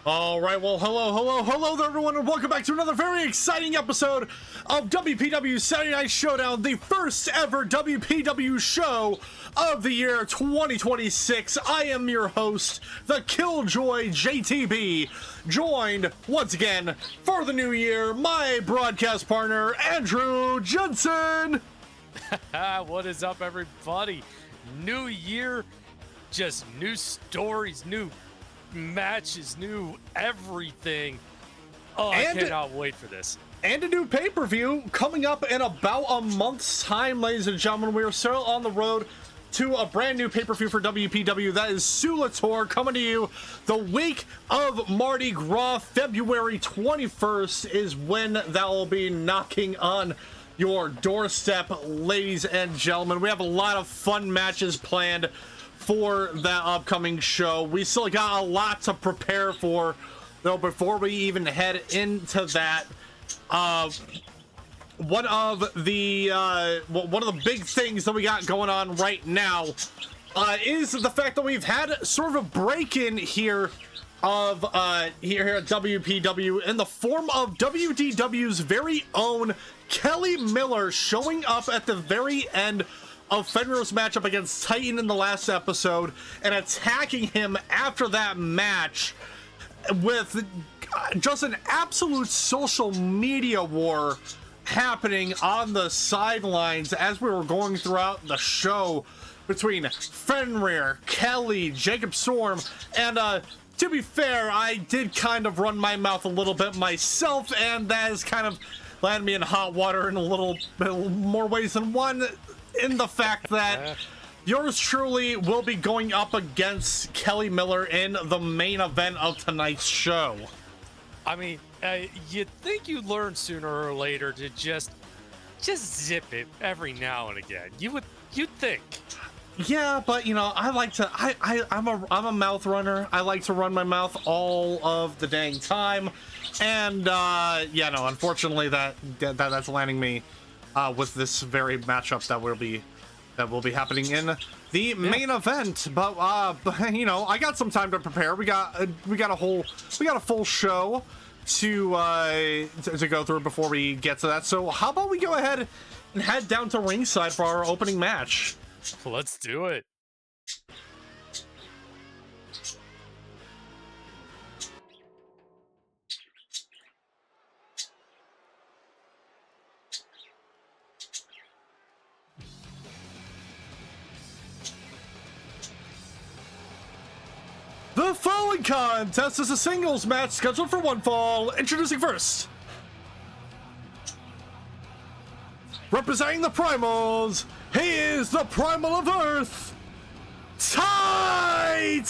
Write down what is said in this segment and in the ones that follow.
All right, well, hello there, everyone, and welcome back to another very exciting episode of WPW Saturday Night Showdown, the first ever WPW show of the year 2026. I am your host, the Killjoy JTB, joined once again for the new year, my broadcast partner, Andrew Jensen. What is up, everybody? New year, just new stories, new matches, new everything. Oh, I cannot wait for this. And a new pay-per-view coming up in about a month's time, ladies and gentlemen. We are still on the road to a brand new pay-per-view for WPW. That is Sulator, coming to you the week of Mardi Gras. February 21st is when that will be knocking on your doorstep, ladies and gentlemen. We have a lot of fun matches planned for that upcoming show. We still got a lot to prepare for, though, before we even head into that. One of the big things that we got going on right now is the fact that we've had sort of a break-in here of here at WPW in the form of WDW's very own Kelly Miller showing up at the very end of Fenrir's matchup against Titan in the last episode and attacking him after that match with just an absolute social media war happening on the sidelines as we were going throughout the show between Fenrir, Kelly, Jacob Storm, and to be fair, I did kind of run my mouth a little bit myself, and that has kind of landed me in hot water in a little more ways than one, in the fact that yours truly will be going up against Kelly Miller in the main event of tonight's show. I mean, you'd think you'd learn sooner or later to just zip it every now and again. You'd think. Yeah, but you know, I like to. I'm a mouth runner. I like to run my mouth all of the dang time, and yeah, no, unfortunately, that's landing me with this very matchup that will be happening in the main event. But you know, I got some time to prepare. We got a full show to go through before we get to that. So how about we go ahead and head down to ringside for our opening match? Let's do it. The following contest is a singles match scheduled for one fall. Introducing first, representing the Primals, he is the Primal of Earth, Titan!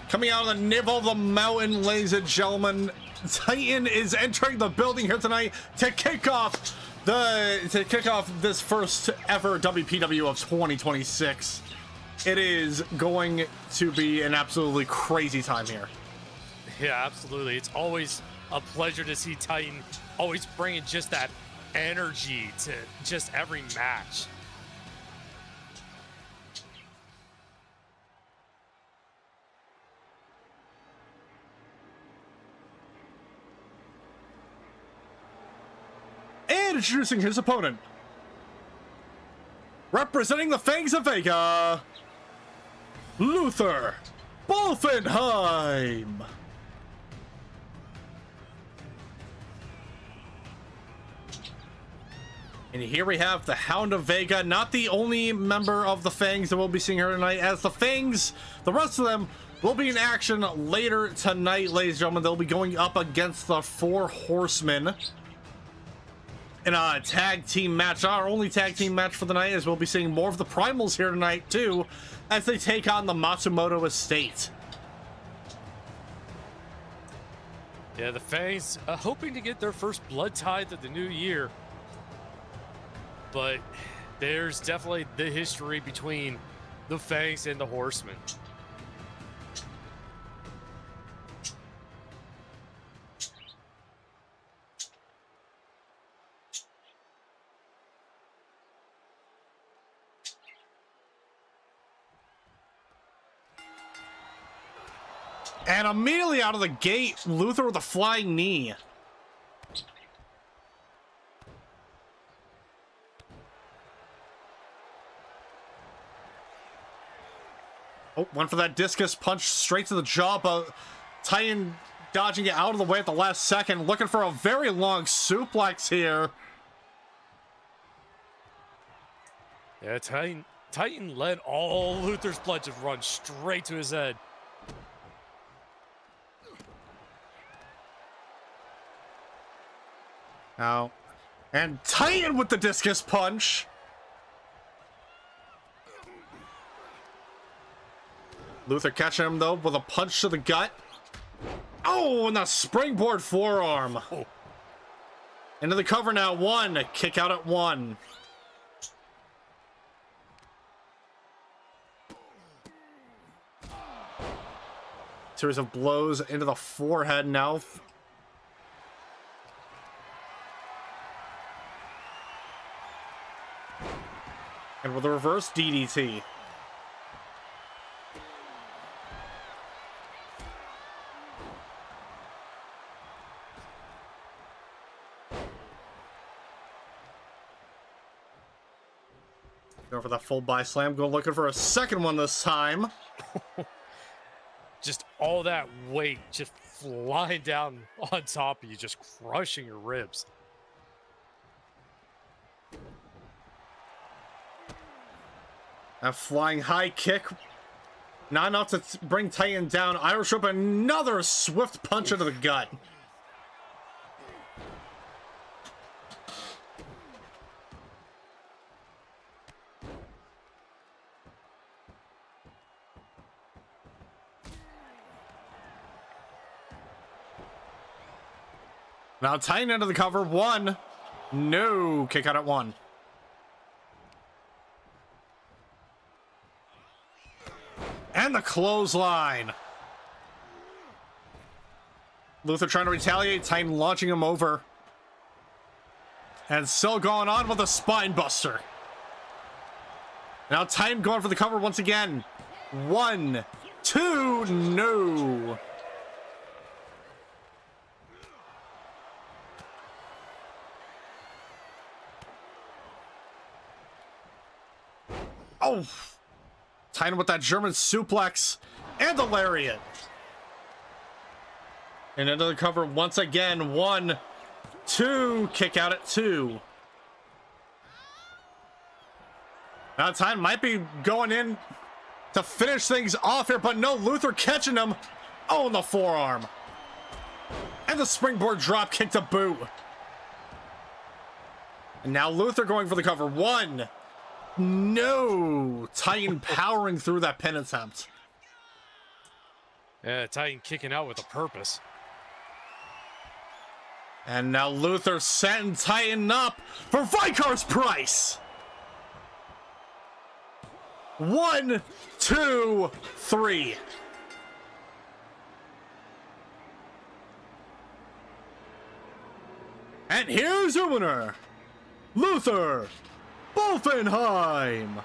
Coming out of the nipple of the mountain, ladies and gentlemen, Titan is entering the building here tonight to kick off this first ever WPW of 2026. It is going to be an absolutely crazy time here. Yeah, absolutely. It's always a pleasure to see Titan always bringing just that energy to just every match. And introducing his opponent, representing the Fangs of Vega, Luther Bolphonheim. And here we have the Hound of Vega, not the only member of the Fangs that we'll be seeing here tonight, as the Fangs, the rest of them, will be in action later tonight, ladies and gentlemen. They'll be going up against the Four Horsemen in a tag team match, our only tag team match for the night, as we'll be seeing more of the Primals here tonight, too, as they take on the Matsumoto estate. Yeah, the Fangs hoping to get their first blood tithe of the new year. But there's definitely the history between the Fangs and the Horsemen. And immediately out of the gate, Luther with a flying knee. Oh, went for that discus punch straight to the jaw, but Titan dodging it out of the way at the last second, looking for a very long suplex here. Yeah, Titan let all Luther's punches run straight to his head. Now, and Titan with the discus punch. Luther catching him, though, with a punch to the gut. Oh, and the springboard forearm. Oh. Into the cover now. One. Kick out at one. Series of blows into the forehead now. And with a reverse DDT. Going for that full by slam. Going looking for a second one this time. Just all that weight just flying down on top of you, just crushing your ribs. A flying high kick. Not enough to bring Titan down. Irish Whip, another swift punch into the gut. Now Titan into the cover. One. No. Kick out at one. And the clothesline. Luther trying to retaliate. Titan launching him over. And still going on with a spine buster. Now Titan going for the cover once again. One, two, no. Oh. Titan with that German suplex and the lariat. And into the cover once again. One, two, kick out at two. Now Titan might be going in to finish things off here, but no, Luther catching him. Oh, in the forearm. And the springboard drop kick to boot. And now Luther going for the cover. One. No. Titan powering through that pin attempt. Yeah, Titan kicking out with a purpose. And now Luther setting Titan up for Vikar's price. One, two, three. And here's your winner, Luther Bolphonheim.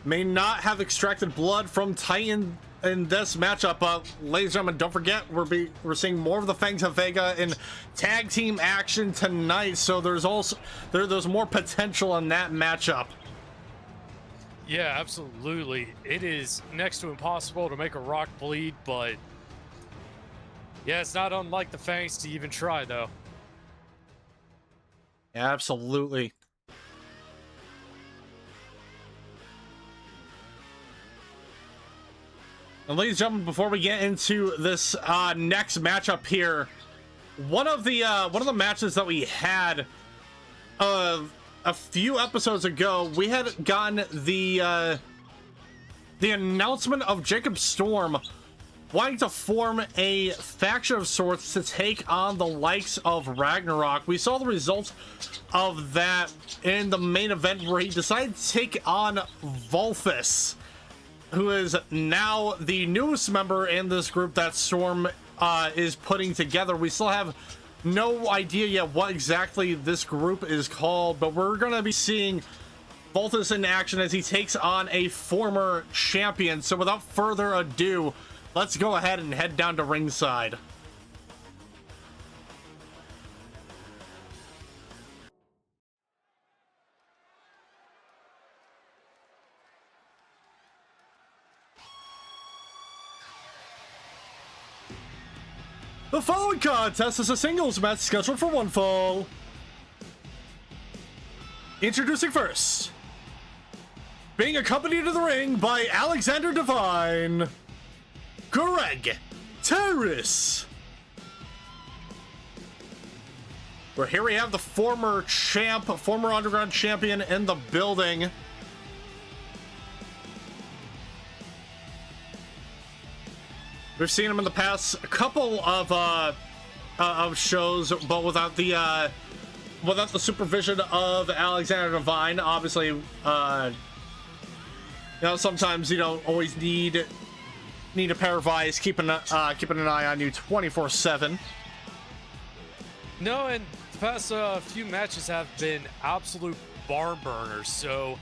May not have extracted blood from Titan in this matchup, but ladies and gentlemen, don't forget we're seeing more of the Fangs of Vega in tag team action tonight, so there's also there's more potential in that matchup. Yeah, absolutely. It is next to impossible to make a rock bleed, but yeah, it's not unlike the Fangs to even try, though. Absolutely. And ladies and gentlemen, before we get into this next matchup here, one of the matches that we had a few episodes ago, we had gotten the announcement of Jacob Storm wanting to form a faction of sorts to take on the likes of Ragnarok. We saw the results of that in the main event where he decided to take on Valthus, who is now the newest member in this group that Storm is putting together. We still have no idea yet what exactly this group is called, but we're going to be seeing Valthus in action as he takes on a former champion. So without further ado, let's go ahead and head down to ringside. The following contest is a singles match scheduled for one fall. Introducing first, being accompanied to the ring by Alexander Divine, Greg Terrace. Where here we have the former champ, former underground champion in the building. We've seen him in the past couple of shows, but without the supervision of Alexander Divine. Obviously, you know, sometimes you don't always need a pair of eyes keeping an eye on you 24/7. No, and the past few matches have been absolute barn burners. So,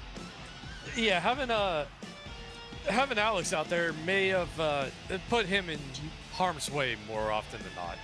yeah, having Alex out there may have put him in harm's way more often than not.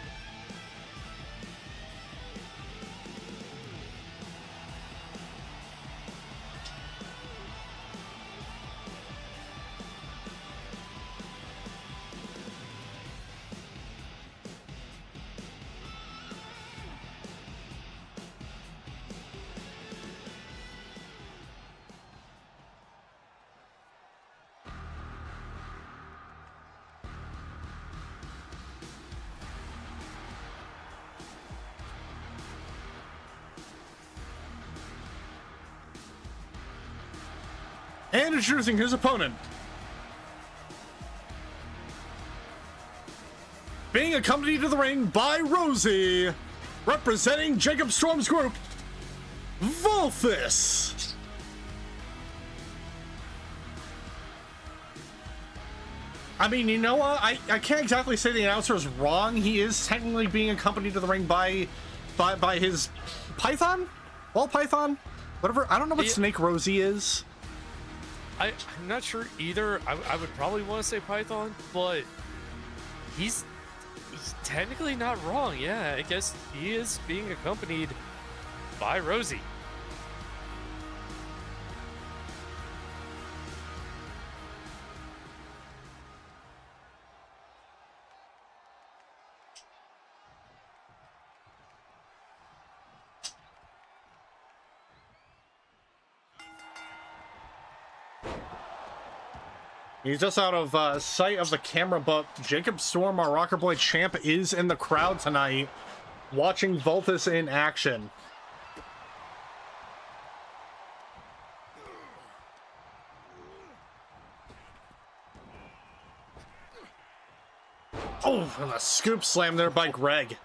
And introducing his opponent, being accompanied to the ring by Rosie, representing Jacob Storm's group, Valthus. I mean, you know what? I can't exactly say the announcer is wrong. He is technically being accompanied to the ring by his python? Ball python? Whatever. I don't know what Snake Rosie is. I'm not sure either. I would probably want to say Python, but he's technically not wrong. Yeah, I guess he is being accompanied by Rosie. He's just out of sight of the camera, but Jacob Storm, our Rocker Boy champ, is in the crowd tonight, watching Valthus in action. Oh, and a scoop slam there by Greg.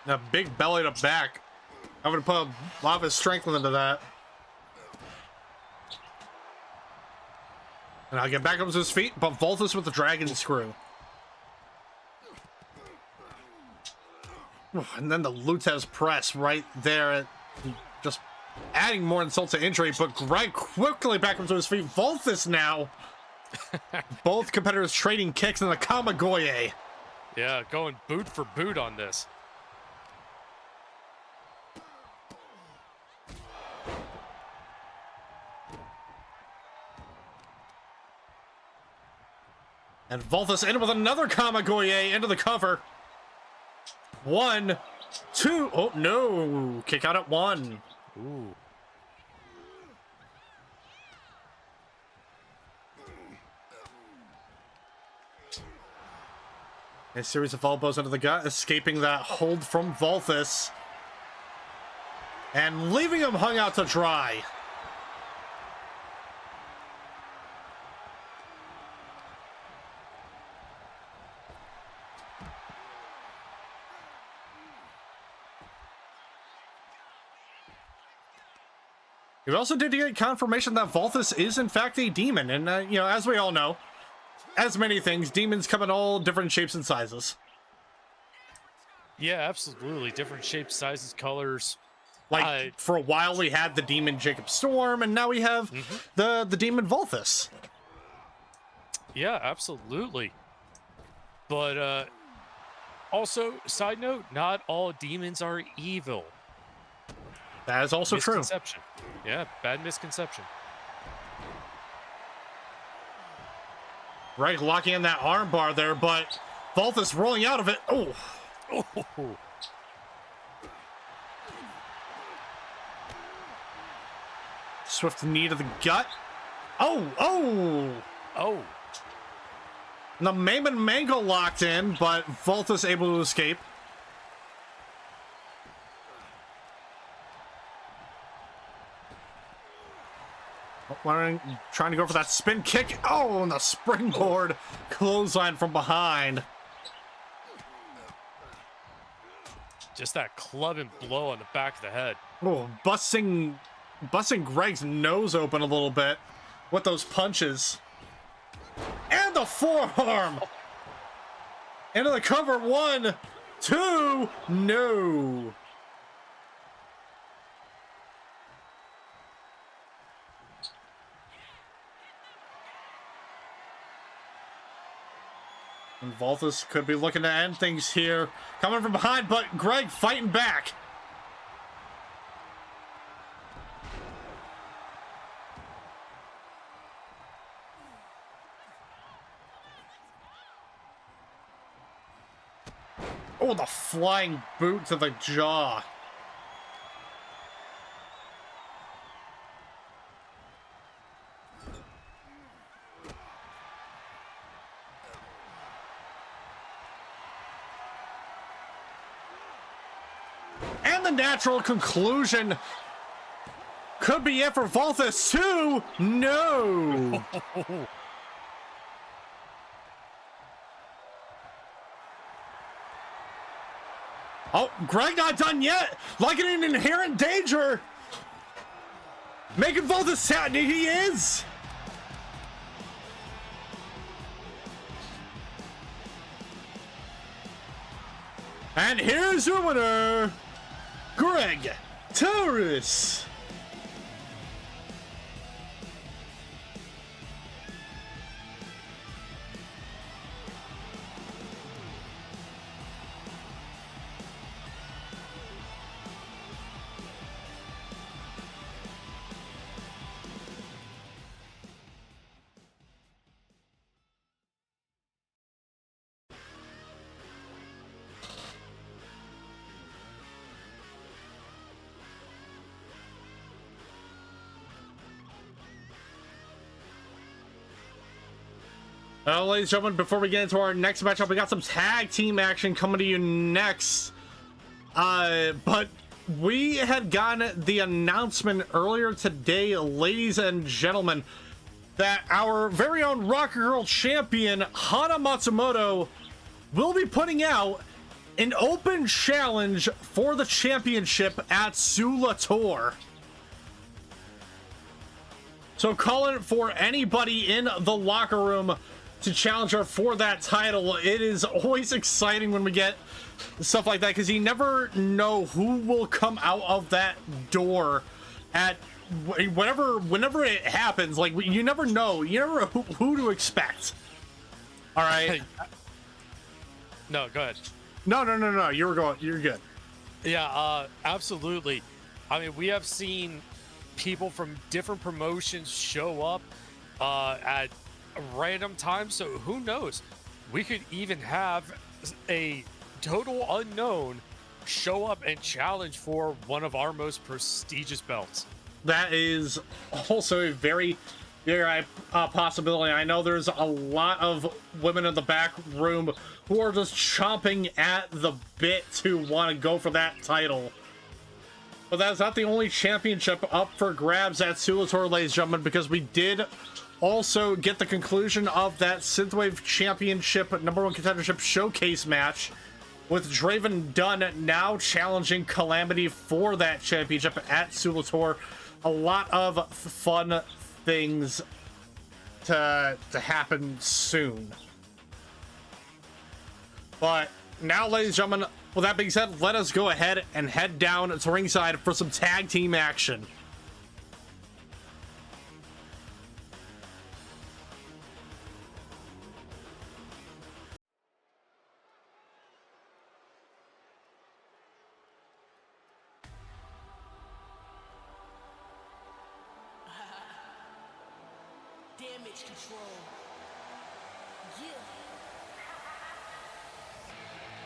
A big belly to back. I'm gonna put a lot of his strength into that. And I'll get back up to his feet, but Valthus with the dragon screw. And then the Lutez press right there, just adding more insult to injury, but Greg quickly back up to his feet. Valthus now. Both competitors trading kicks in the Kamagoye. Yeah, going boot for boot on this. And Valthus in with another Kamagoye into the cover. 1, 2. Oh, no. Kick out at 1. Ooh. A series of elbows under the gut, escaping that hold from Valthus. And leaving him hung out to dry. We also did get confirmation that Valthus is in fact a demon, and you know, as we all know, as many things, demons come in all different shapes and sizes. Yeah, absolutely. Different shapes, sizes, colors. Like, for a while we had the demon Jacob Storm, and now we have the demon Valthus. Yeah, absolutely. But also, side note, not all demons are evil. That is also true. Misconception. Yeah, bad misconception. Right, locking in that arm bar there, but Valthus rolling out of it. Oh. Oh. Swift knee to the gut. Oh. The Maimon Mango locked in, but Valthus able to escape. Trying to go for that spin kick. Oh, and the springboard clothesline from behind. Just that club and blow on the back of the head. Oh, busting Greg's nose open a little bit with those punches. And the forearm. Into the cover. 1, 2, no. And Valthus could be looking to end things here. Coming from behind, but Greg fighting back. Oh, the flying boot to the jaw. And the natural conclusion could be it for Valthus too. No. Oh, Greg not done yet. Like an inherent danger. Making Valthus sad. He is. And here's your winner, Greg Terrace. Well, ladies and gentlemen, before we get into our next matchup, we got some tag team action coming to you next. But we had gotten the announcement earlier today, ladies and gentlemen, that our very own Rocker Girl champion, Hana Matsumoto, will be putting out an open challenge for the championship at Sulator. So calling for anybody in the locker room to challenge her for that title. It is always exciting when we get stuff like that, because you never know who will come out of that door at whenever it happens. Like, you never know who to expect. All right. No, go ahead. No, you're good. Yeah, absolutely. I mean, we have seen people from different promotions show up at random times, so who knows? We could even have a total unknown show up and challenge for one of our most prestigious belts. That is also a very possibility. I know there's a lot of women in the back room who are just chomping at the bit to want to go for that title. But that's not the only championship up for grabs at Sulator, ladies and gentlemen, because we did also get the conclusion of that Synthwave Championship #1 contendership showcase match, with Draven Dunn now challenging Calamity for that championship at Sulator. a lot of fun things to happen soon. But now, ladies and gentlemen, with that being said, let us go ahead and head down to ringside for some tag team action. Damage control. Yeah.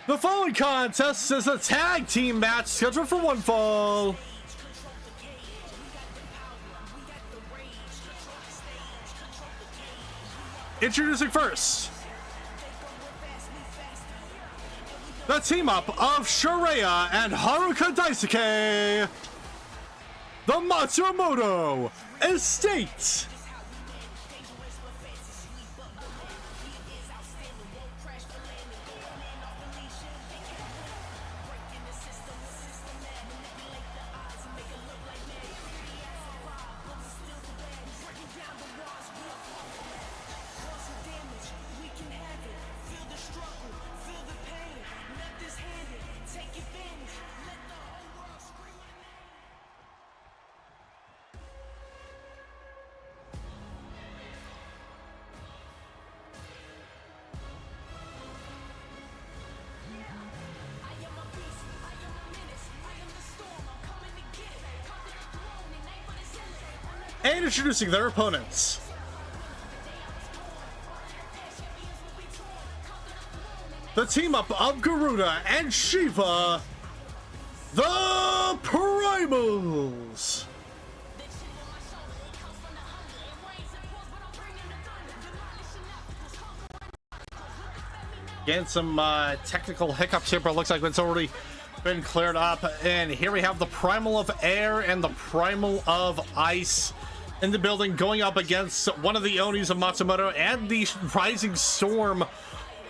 The following contest is a tag team match scheduled for one fall. Introducing first, the team up of Shiraya and Haruka Daisuke, the Matsumoto Estate. And introducing their opponents, the team up of Garuda and Shiva, the Primals. Getting some technical hiccups here, but it looks like it's already been cleared up. And here we have the Primal of Air and the Primal of Ice in the building, going up against one of the Onis of Matsumoto and the Rising Storm,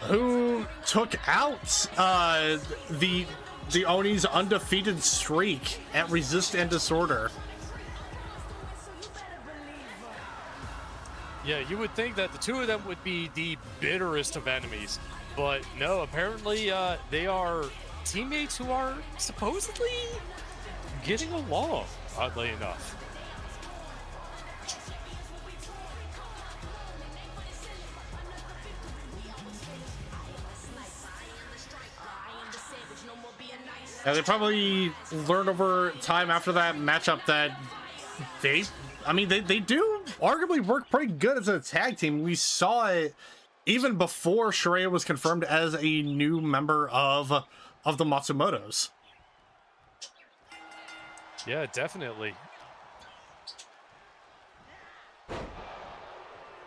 who took out the Oni's undefeated streak at Resist and Disorder. Yeah, you would think that the two of them would be the bitterest of enemies, but no, apparently they are teammates who are supposedly getting along, oddly enough. Yeah, they probably learned over time after that matchup that they do arguably work pretty good as a tag team. We saw it even before Shiraya was confirmed as a new member of the Matsumotos. Yeah, definitely.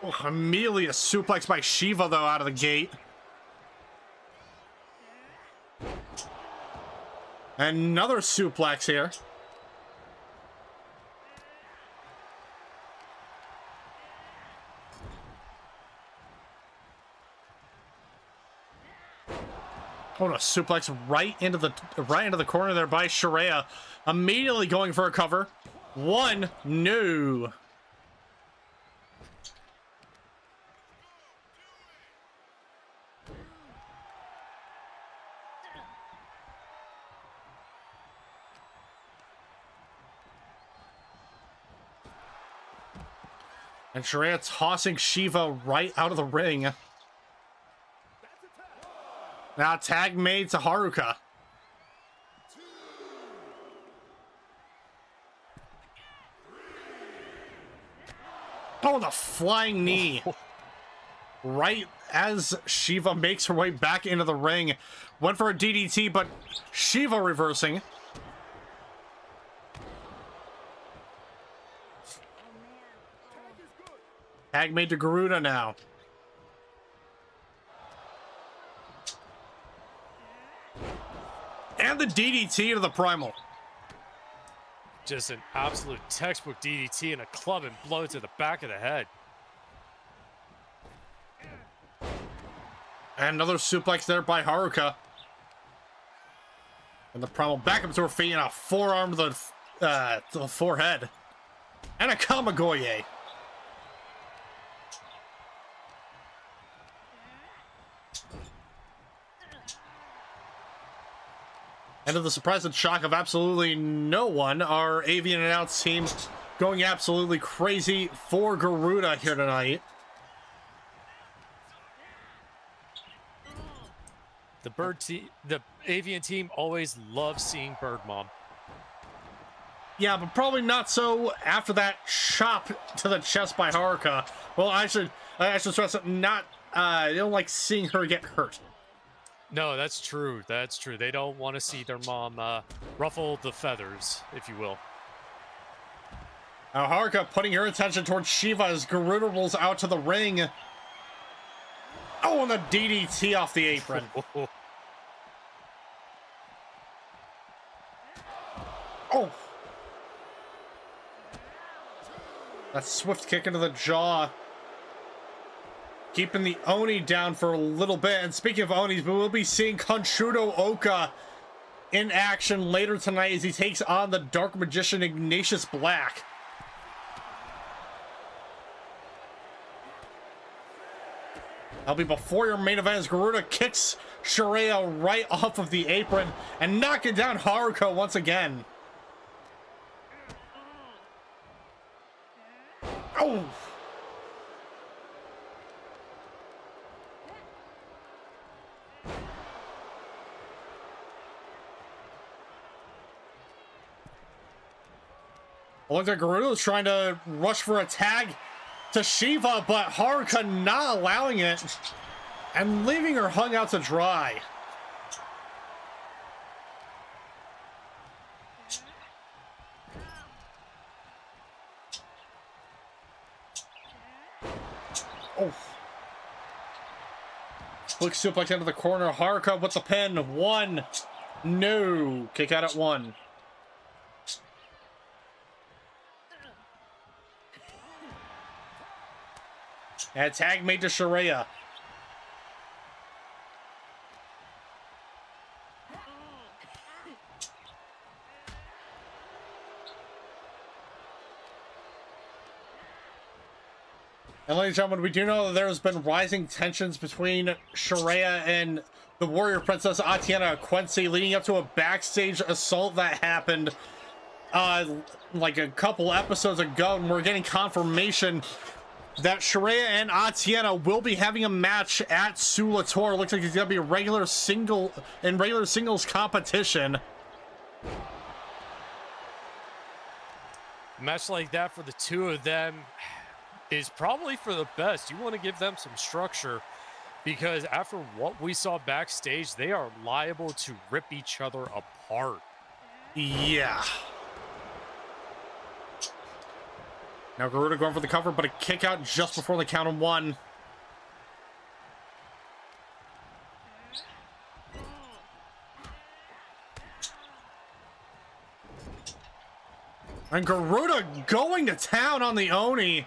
Oh, immediately a suplex by Shiva, though, out of the gate. Another suplex here. Oh, no, suplex right into the corner there by Shiraya. Immediately going for a cover. One, no. And Shiraya tossing Shiva right out of the ring. Now tag made to Haruka. Oh, the flying knee. Right as Shiva makes her way back into the ring. Went for a DDT, but Shiva reversing. Tag made to Garuda now. And the DDT to the Primal. Just an absolute textbook DDT and a club and blow to the back of the head. And another suplex there by Haruka. And the Primal back up to her feet and a forearm to the forehead. And a Kamagoye. And to the surprise and shock of absolutely no one, our Avian Announce team going absolutely crazy for Garuda here tonight. The Avian team always loves seeing Bird Mom. Yeah, but probably not so after that chop to the chest by Haruka. Well, I should stress it, not, they don't like seeing her get hurt. No, that's true. That's true. They don't want to see their mom ruffle the feathers, if you will. Now Haruka putting her attention towards Shiva as Garuda rolls out to the ring. Oh, and the DDT off the apron. Oh. That swift kick into the jaw. Keeping the Oni down for a little bit. And speaking of Onis, we will be seeing Kanshudo Oka in action later tonight as he takes on the Dark Magician Ignatius Black. That'll be before your main event as Garuda kicks Shiraya right off of the apron and knocking down Haruka once again. Oh! Looks like Garuda is trying to rush for a tag to Shiva, but Haruka not allowing it and leaving her hung out to dry. Oh. Quick suplex into the corner. Haruka with the pin. One. No. Kick out at one. And tag made to Shiraya. And ladies and gentlemen, we do know that there's been rising tensions between Shiraya and the Warrior Princess Atiena Ekwensi leading up to a backstage assault that happened like a couple episodes ago, and we're getting confirmation that Shiraya and Atiena will be having a match at Sulator. Looks like it's gonna be a regular singles competition. A match like that for the two of them is probably for the best. You want to give them some structure because after what we saw backstage, they are liable to rip each other apart. Yeah. Now Garuda going for the cover, but a kick out just before the count of one. And Garuda going to town on the Oni.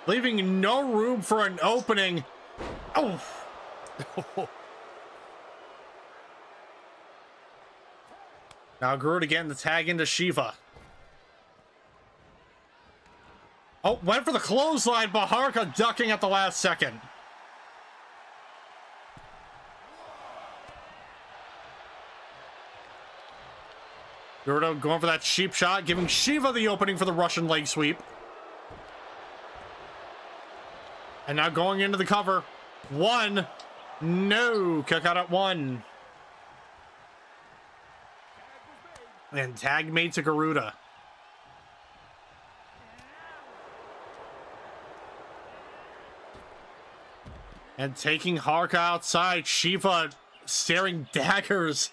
Leaving no room for an opening. Oh. Now Garuda getting the tag into Shiva. Oh, went for the clothesline, but Haruka ducking at the last second. Garuda going for that cheap shot, giving Shiva the opening for the Russian leg sweep. And now going into the cover. One. No. Kick out at one. And tag made to Garuda. And taking Haruka outside. Shiva staring daggers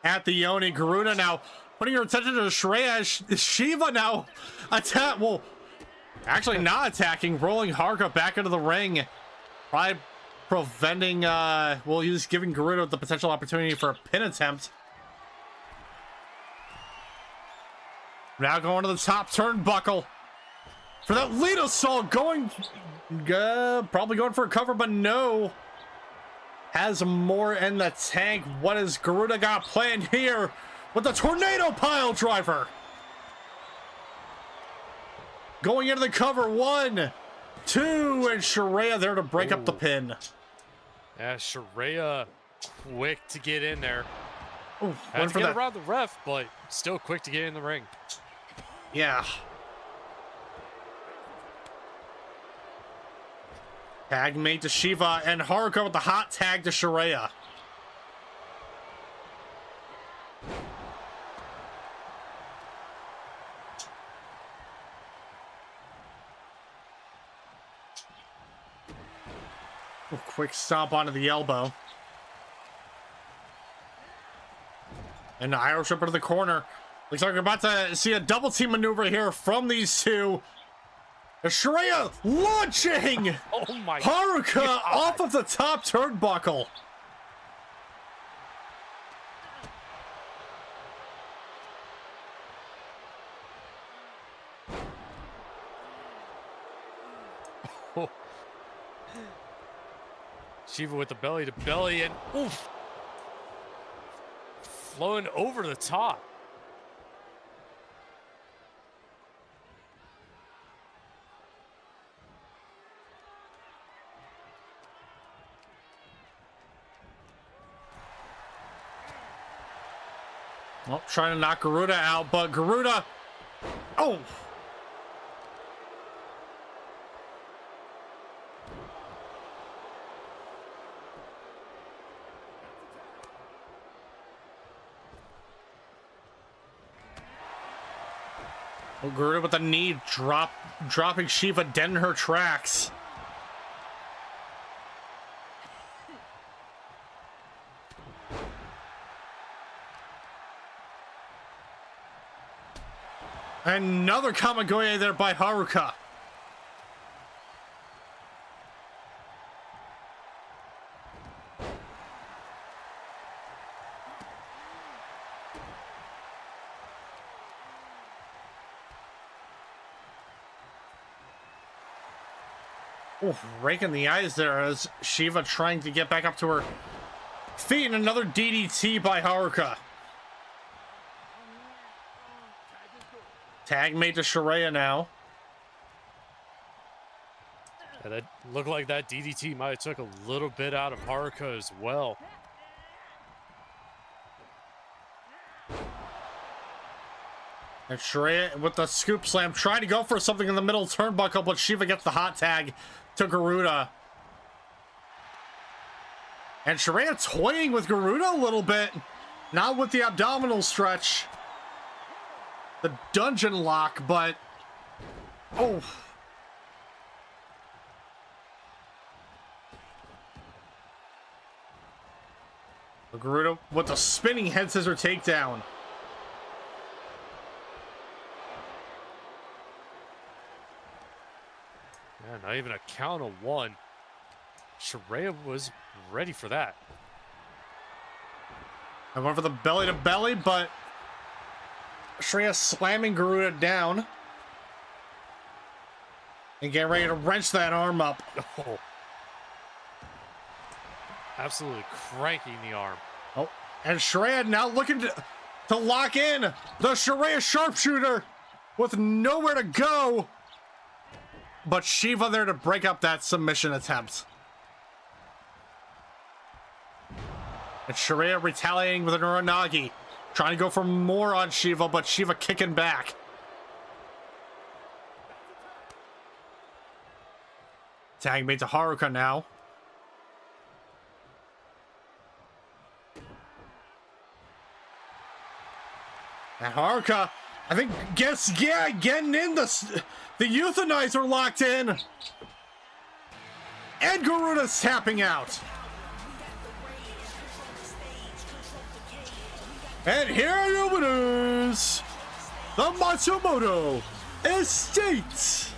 at the Yoni. Garuda now putting her attention to Shreya. Shiva now attack. Well, actually not attacking. Rolling Haruka back into the ring. Probably preventing, well, he's giving Garuda the potential opportunity for a pin attempt. Now going to the top turnbuckle for that lead assault, going probably going for a cover, but no. Has more in the tank. What has Garuda got planned here? with the tornado pile driver. Going into the cover, 1, 2, and Shreya there to break up the pin. Yeah, Shreya quick to get in there. Ooh, Had to get around the ref, but still quick to get in the ring. Yeah. Tag made to Shiva, and Haruka with the hot tag to Shreya. Ooh, quick stomp onto the elbow. And the Irish Whip into the corner. Looks like we're about to see a double team maneuver here from these two. Shreya launching Oh my Haruka God. off of the top turnbuckle. Oh. Shiva with the belly to belly and oof. Flowing over the top. Well, trying to knock Garuda out, but Garuda... Oh! Well, Garuda with the knee dropping Shiva dead in her tracks. Another Kamigoye there by Haruka. Ooh, raking the eyes there as Shiva trying to get back up to her feet, and another DDT by Haruka. Tag made to Shreya now. Yeah, that looked like that DDT might have took a little bit out of Haruka as well. And Shreya with the scoop slam, trying to go for something in the middle turnbuckle, but Shiva gets the hot tag to Garuda. And Shreya toying with Garuda a little bit. Not with the abdominal stretch. The dungeon lock, but... Oh. Garuda with the spinning head scissor takedown. Yeah, not even a count of one. Shreya was ready for that. I went for the belly to belly, but Shreya slamming Garuda down. And getting ready to wrench that arm up. Oh. Absolutely cranking the arm. Oh, and Shreya now looking to lock in the Shreya sharpshooter with nowhere to go. But Shiva there to break up that submission attempt. And Shreya retaliating with an Uranagi. Trying to go for more on Shiva, but Shiva kicking back. Tag made to Haruka now. And Haruka, I think, getting in the euthanizer locked in. And Garuda's tapping out. And here are your winners, the Matsumoto Estate.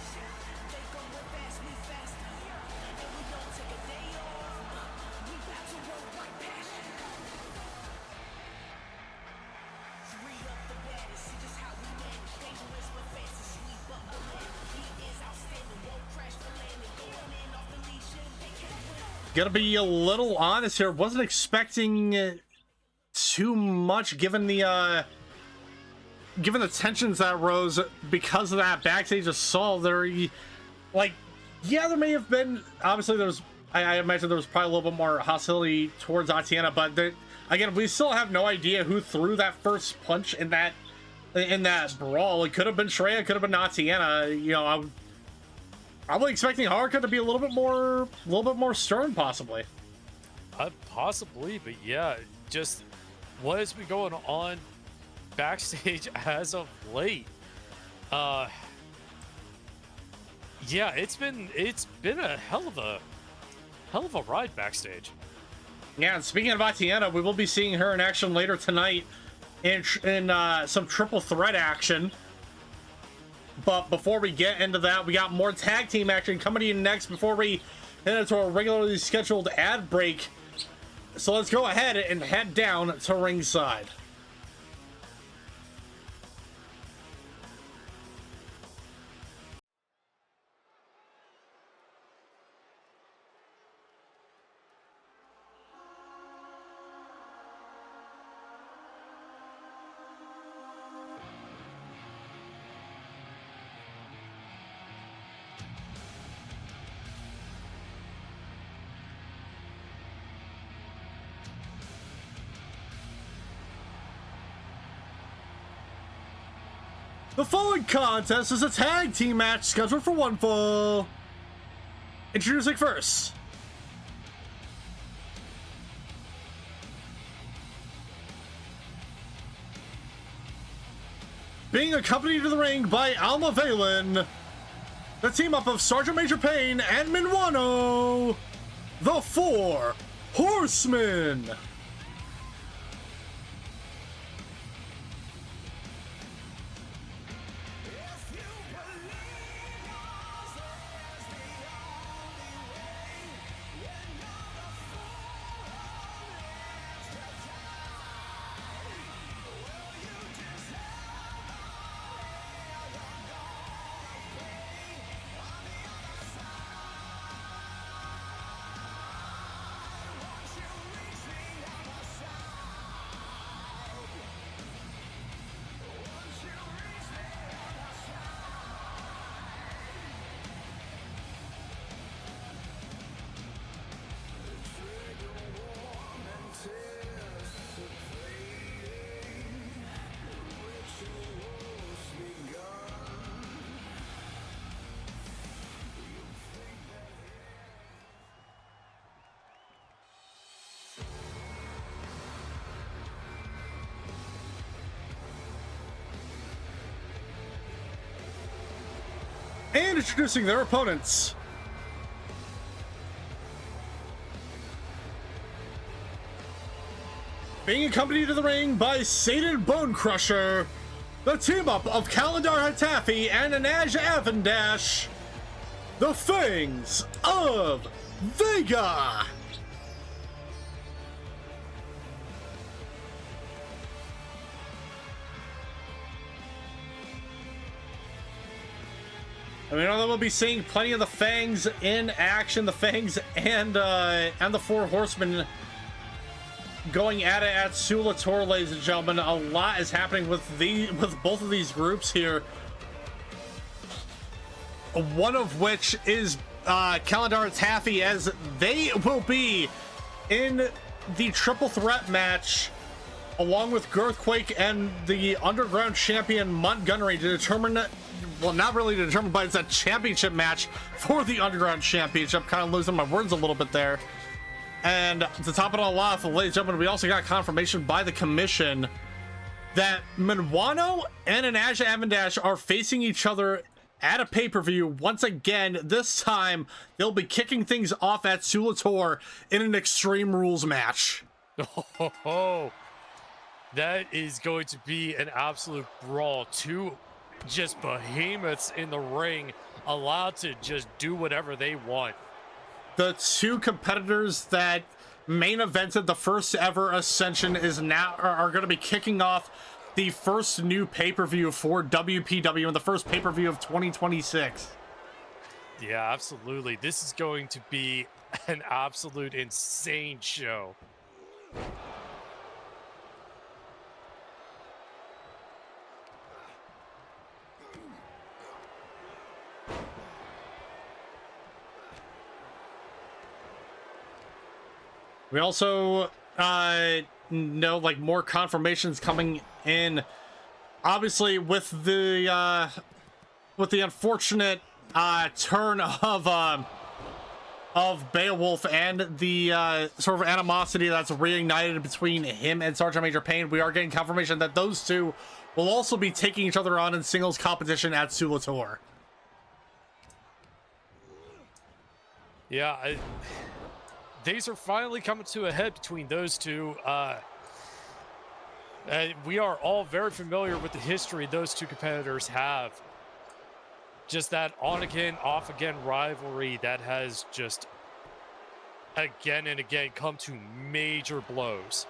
Gotta be a little honest here. Wasn't expecting too much given the tensions that arose because of that backstage assault. There, like, yeah, there may have been, obviously there was, I imagine there was probably a little bit more hostility towards Atiena, but there, again, we still have no idea who threw that first punch in that brawl. It could have been Shreya, it could have been Atiena. You know, I'm probably expecting Haruka to be a little bit more stern, possibly. Possibly, but yeah, just what has been going on backstage as of late? Yeah, it's been a hell of a ride backstage. Yeah, and speaking of Atiena, we will be seeing her in action later tonight in some triple threat action. But before we get into that, we got more tag team action coming in next before we head into our regularly scheduled ad break. So let's go ahead and head down to ringside. The following contest is a tag team match scheduled for one fall. Introducing first, being accompanied to the ring by Alma Valen, the team up of Sergeant Major Payne and Minwano, the Four Horsemen. And introducing their opponents. Being accompanied to the ring by Satan Bone Crusher, the team up of Kalendar Hatafi and Anaj Avendash, the Fangs of Vega. And we know that we'll be seeing plenty of the Fangs in action. The Fangs and the Four Horsemen going at it at Sulator, ladies and gentlemen. A lot is happening with both of these groups here. One of which is Kalendar Taffy, as they will be in the triple threat match along with Girthquake and the Underground Champion Montgomery to determine, well, not really to determine, but it's a championship match for the Underground Championship. Kind of losing my words a little bit there. And to top it all off, ladies and gentlemen, we also got confirmation by the commission that Minwano and Anaj Avendash are facing each other at a pay-per-view once again. This time, they'll be kicking things off at Sulator in an Extreme Rules match. Oh, that is going to be an absolute brawl. Two just behemoths in the ring, allowed to just do whatever they want. The two competitors that main evented the first ever Ascension are going to be kicking off the first new pay-per-view for WPW and the first pay-per-view of 2026. Yeah, absolutely. This is going to be an absolute insane show. We also know like more confirmations coming in. Obviously, with the unfortunate turn of Beowulf and the sort of animosity that's reignited between him and Sergeant Major Payne, we are getting confirmation that those two will also be taking each other on in singles competition at Sulator. Yeah, these are finally coming to a head between those two. We are all very familiar with the history those two competitors have. Just that on-again, off-again rivalry that has just again and again come to major blows.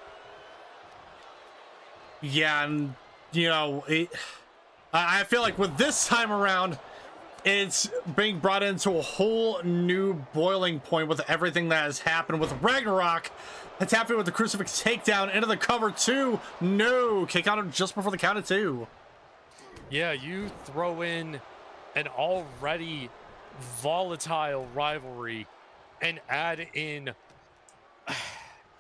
Yeah, and, you know, I feel like with this time around, it's being brought into a whole new boiling point with everything that has happened with Ragnarok. Hitafi with the crucifix takedown into the cover two. No, kick out just before the count of two. Yeah, you throw in an already volatile rivalry and add in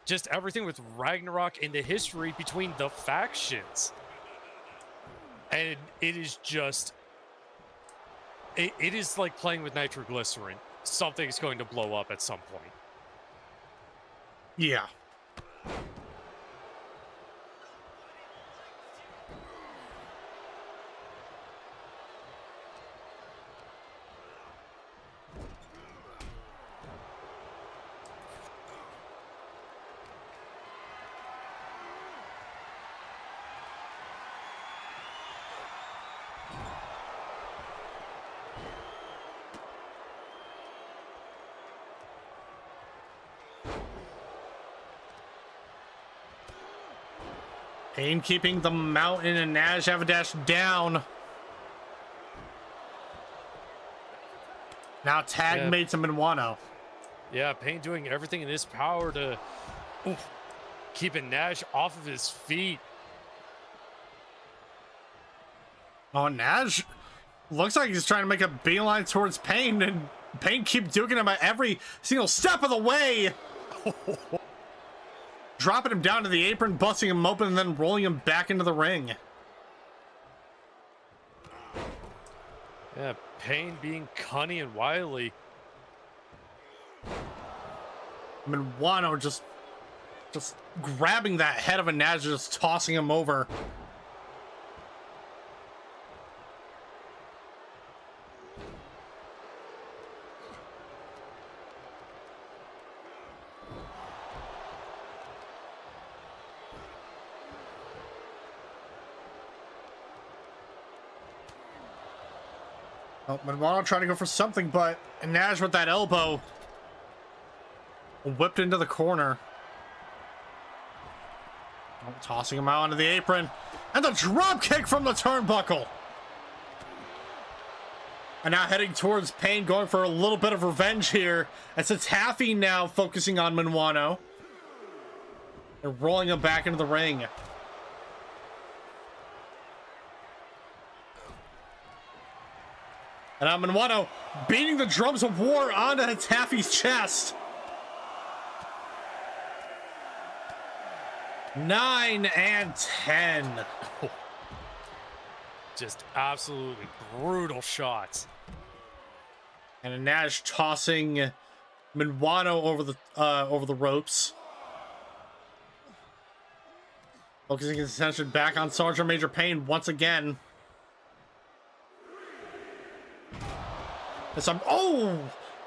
just everything with Ragnarok and the history between the factions. And it is just... It is like playing with nitroglycerin. Something's going to blow up at some point. Yeah. Payne keeping the mountain and Nash have a dash down. Now tag mates him in Wano. Yeah, Payne doing everything in his power to keeping Nash off of his feet. Oh, Nash looks like he's trying to make a beeline towards Payne, and Payne keep duking him at every single step of the way. Dropping him down to the apron, busting him open, and then rolling him back into the ring. Yeah, Payne being cunning and wily. I mean, Wano just grabbing that head of a Nash, just tossing him over. Oh, Wano trying to go for something, but Nash with that elbow whipped into the corner. Oh, tossing him out onto the apron. And the drop kick from the turnbuckle. And now heading towards Payne, going for a little bit of revenge here. As it's Haffy now focusing on Minwano. And rolling him back into the ring. And Minwano beating the drums of war onto Hitafi's chest. 9 and 10. Just absolutely brutal shots. And a Nash tossing Minwano over the ropes. Focusing his attention back on Sergeant Major Payne once again. Oh!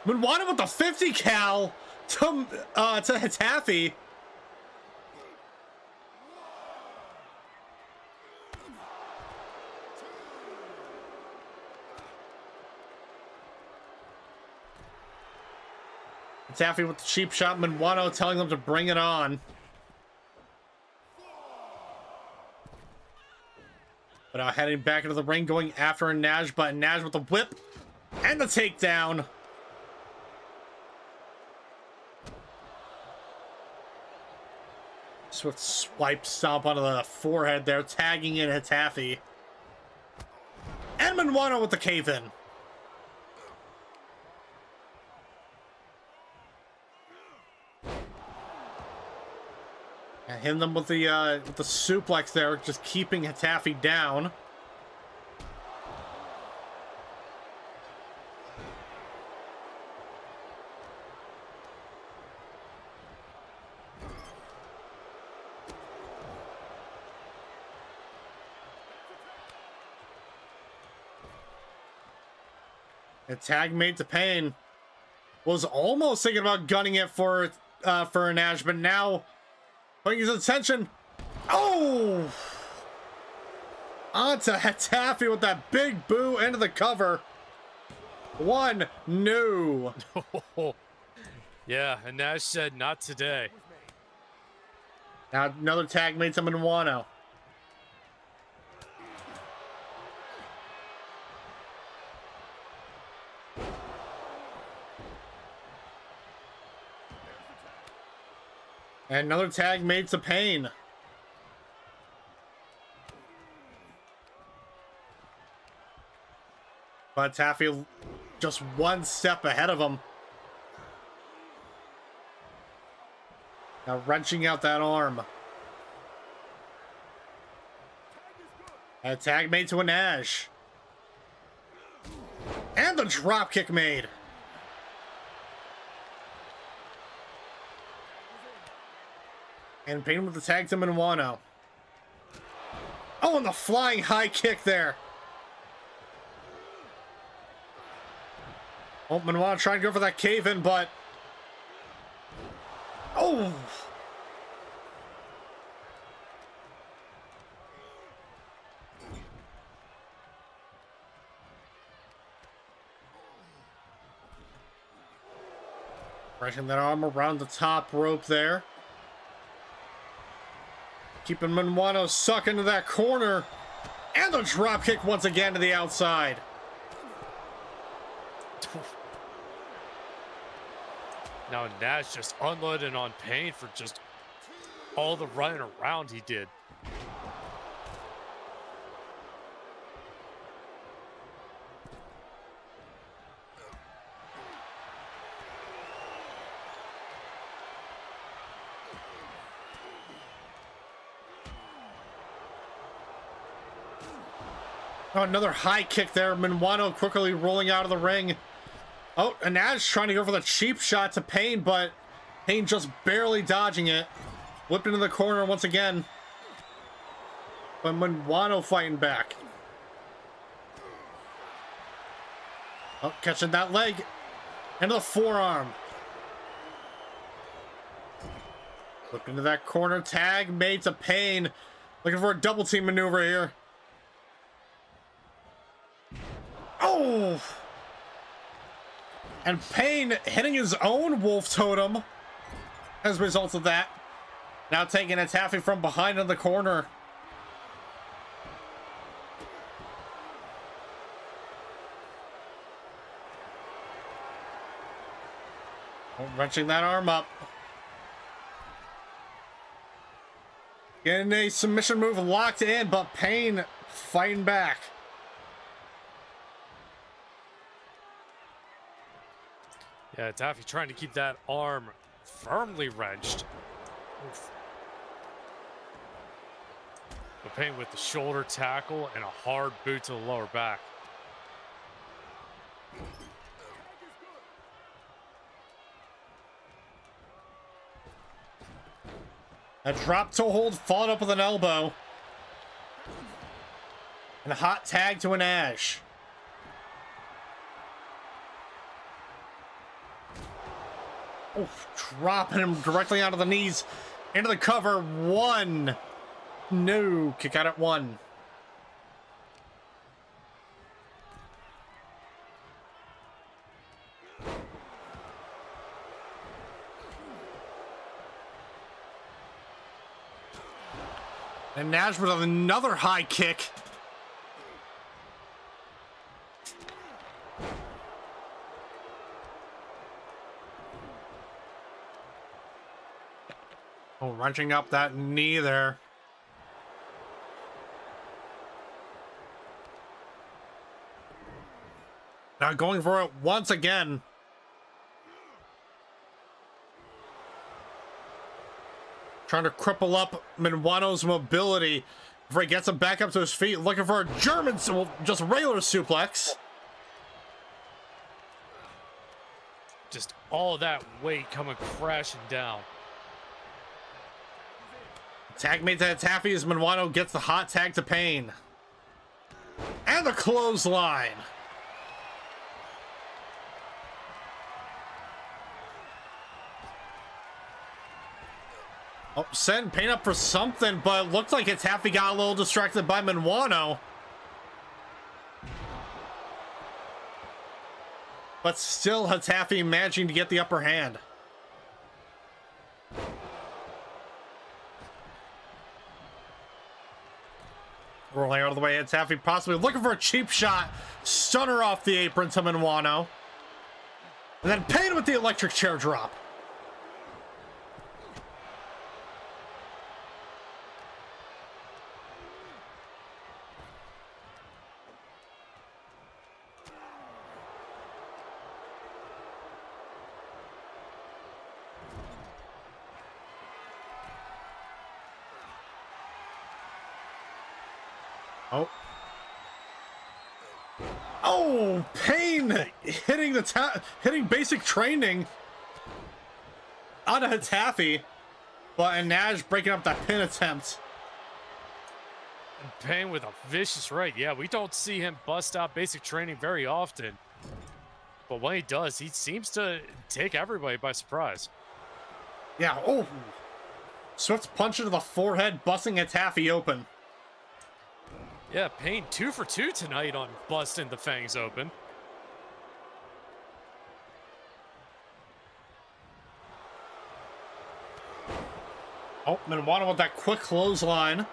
Minwano with the 50 cal to Hitafi. Hitafi with the cheap shot. Minwano telling them to bring it on. But now heading back into the ring, going after Nash, but Nash with the whip. And the takedown. Swift swipe stomp onto the forehead there, tagging in Hitafi. And Minwano with the cave-in. Hitting them with the suplex there, just keeping Taffy down. A tag made to Pain. Was almost thinking about gunning it for an Ash, but now putting his attention. Oh! Onto Taffy with that big boo into the cover. One, no. Yeah, and Nash said not today. Now another tag made to Minuano. And another tag made to Pain. But Taffy just one step ahead of him. Now wrenching out that arm. A tag made to a Nash. And the drop kick made. And Pain with the tag to Minuano. Oh, and the flying high kick there. Oh, Minuano trying to go for that cave-in, but... Oh! Wrenching that arm around the top rope there. Keeping Minuano sucked into that corner. And the drop kick once again to the outside. Now Nash just unloading on Pain for just all the running around he did. Oh, another high kick there. Minuano quickly rolling out of the ring. Oh, and Nash trying to go for the cheap shot to Pain, but Pain just barely dodging it. Whipped into the corner once again. But Minuano fighting back. Oh, catching that leg. Into the forearm. Whipped into that corner. Tag made to Pain. Looking for a double team maneuver here. Oh! And Pain hitting his own wolf totem as a result of that. Now taking a Taffy from behind in the corner. Oh, wrenching that arm up. Getting a submission move locked in, but Pain fighting back. Yeah, Taffy trying to keep that arm firmly wrenched. Oof. But Pain with the shoulder tackle and a hard boot to the lower back. A drop toe hold followed up with an elbow. And a hot tag to an Ash. Oof, dropping him directly out of the knees into the cover. One. No. Kick out at one. And Nash with another high kick. Oh, wrenching up that knee there. Now going for it once again. Trying to cripple up Minwano's mobility before he gets him back up to his feet. Looking for a German, well, just regular suplex. Just all of that weight coming crashing down. Tag made to Taffy as Minwano gets the hot tag to Pain. And the clothesline. Oh, send Pain up for something, but it looked like Taffy got a little distracted by Minwano. But still, Taffy managing to get the upper hand. Rolling out of the way, Taffy possibly looking for a cheap shot. Stunner off the apron to Minwano. And then Pain with the electric chair drop. Oh. Oh, Pain hitting basic training onto Taffy. But Nash breaking up that pin attempt. And Pain with a vicious right. Yeah, we don't see him bust out basic training very often. But when he does, he seems to take everybody by surprise. Yeah, oh. Swift punch into the forehead, busting Taffy open. Yeah, Pain 2 for 2 tonight on busting the Fangs open. Oh, Minwano with that quick clothesline.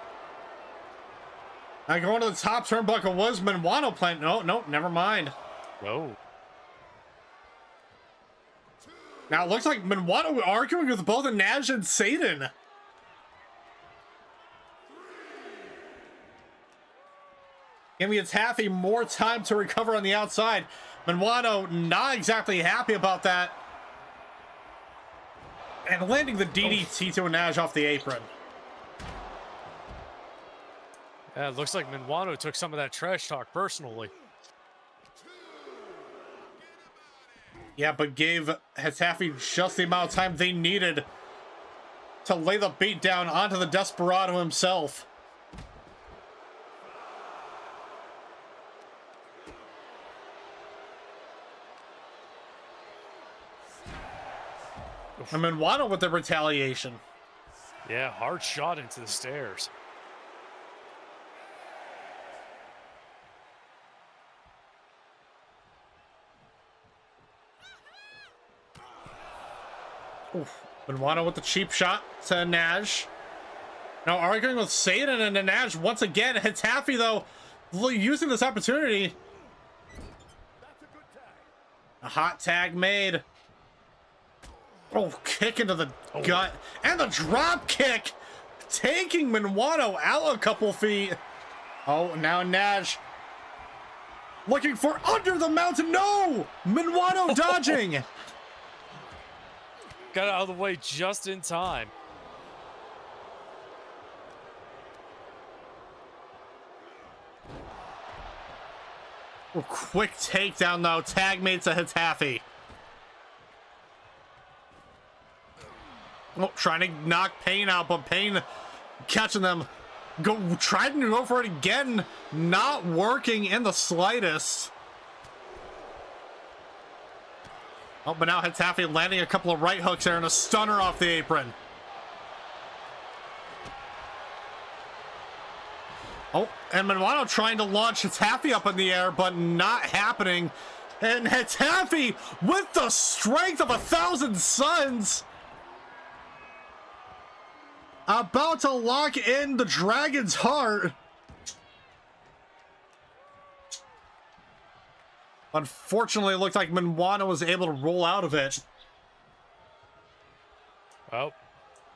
Now going to the top turnbuckle was Minwano playing. No, never mind. Whoa. Now it looks like Minwano arguing with both Nash and Satan. Giving Taffy more time to recover on the outside. Minwano not exactly happy about that. And landing the DDT to Nash off the apron. Yeah, it looks like Minwano took some of that trash talk personally. Yeah, but gave Taffy just the amount of time they needed to lay the beat down onto the Desperado himself. And Minwano with the retaliation. Yeah, hard shot into the stairs. Oof. Minwano with the cheap shot to Nash. Now arguing with Satan and Nash once again. Taffy, though, using this opportunity. A hot tag made. Oh, kick into the gut. And the drop kick. Taking Minwano out a couple feet. Oh, now Nash. Looking for under the mountain. No! Minwano dodging. Got out of the way just in time. Oh, quick takedown, though. Tag made to Taffy. Oh, trying to knock Pain out, but Pain catching them. Trying to go for it again. Not working in the slightest. Oh, but now Taffy landing a couple of right hooks there and a stunner off the apron. Oh, and Minwano trying to launch Taffy up in the air, but not happening. And Taffy with the strength of 1,000 suns. About to lock in the Dragon's Heart. Unfortunately, it looked like Minwano was able to roll out of it. Oh,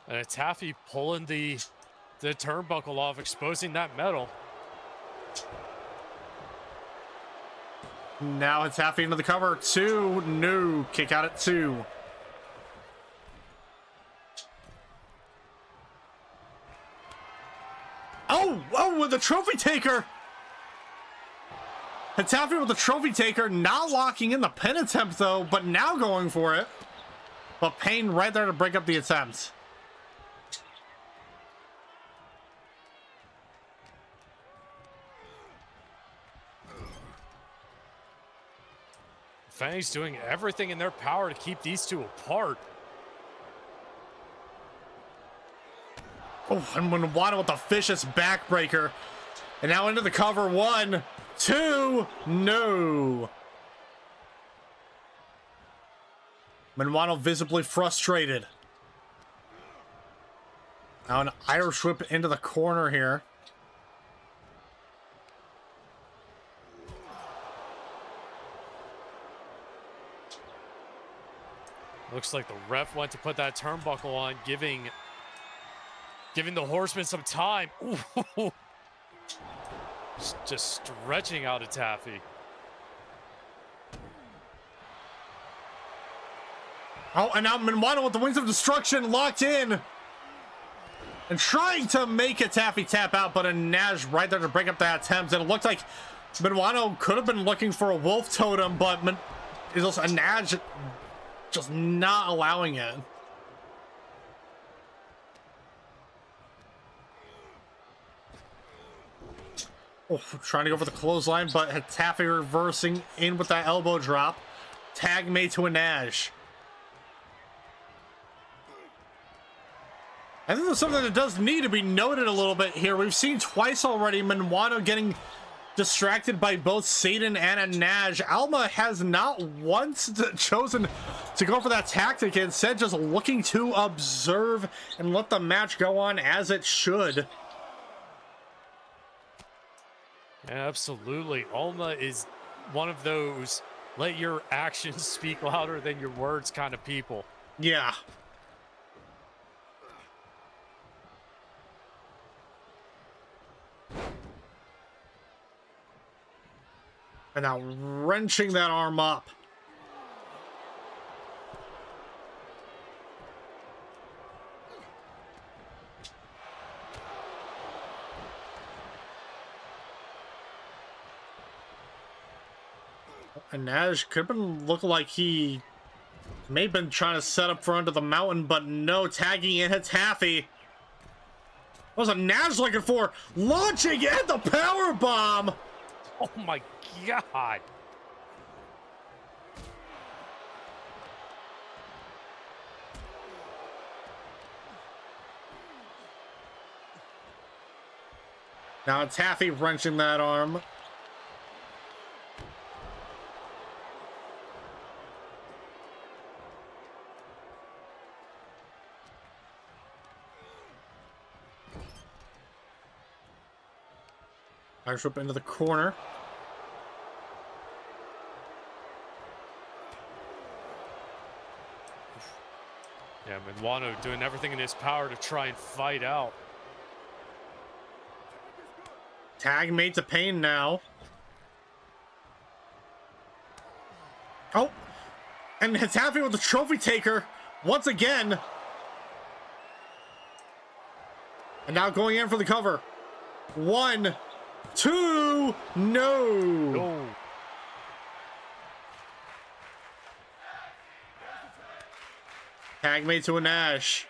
and Taffy pulling the turnbuckle off, exposing that metal. Now Taffy into the cover. 2. No. Kick out at 2. Oh, with the trophy taker. Hitachi with the trophy taker, not locking in the pin attempt though, but now going for it. But Payne right there to break up the attempt. Fangs doing everything in their power to keep these two apart. Oh, and Manwano with the vicious backbreaker. And now into the cover. 1, 2, no. Manwano visibly frustrated. Now an Irish whip into the corner here. Looks like the ref went to put that turnbuckle on, giving the Horsemen some time. Ooh. Just stretching out a Taffy. Oh, and now Manwano with the Wings of Destruction locked in. And trying to make a Taffy tap out, but a Nash right there to break up that attempt. And it looked like Manwano could have been looking for a Wolf Totem, but it was a Nash just not allowing it. Oh, trying to go for the clothesline, but Taffy reversing in with that elbow drop. Tag made to a Nash. I think there's something that does need to be noted a little bit here. We've seen twice already Manwano getting distracted by both Satan and a Nash. Alma has not once chosen to go for that tactic, instead just looking to observe and let the match go on as it should. Absolutely. Alma is one of those let your actions speak louder than your words kind of people. Yeah. And now wrenching that arm up. And Nash could have been looking like he may have been trying to set up for Under the Mountain, but no, tagging in hits Taffy. What was a Nash looking for? Launching in the power bomb. Oh my God. Now Taffy wrenching that arm. Irish whip into the corner. Yeah, Manwano doing everything in his power to try and fight out. Tag made to Payne now. Oh, and Hitachi with the trophy taker once again. And now going in for the cover. 1, 2, no. Tag made to a Nash.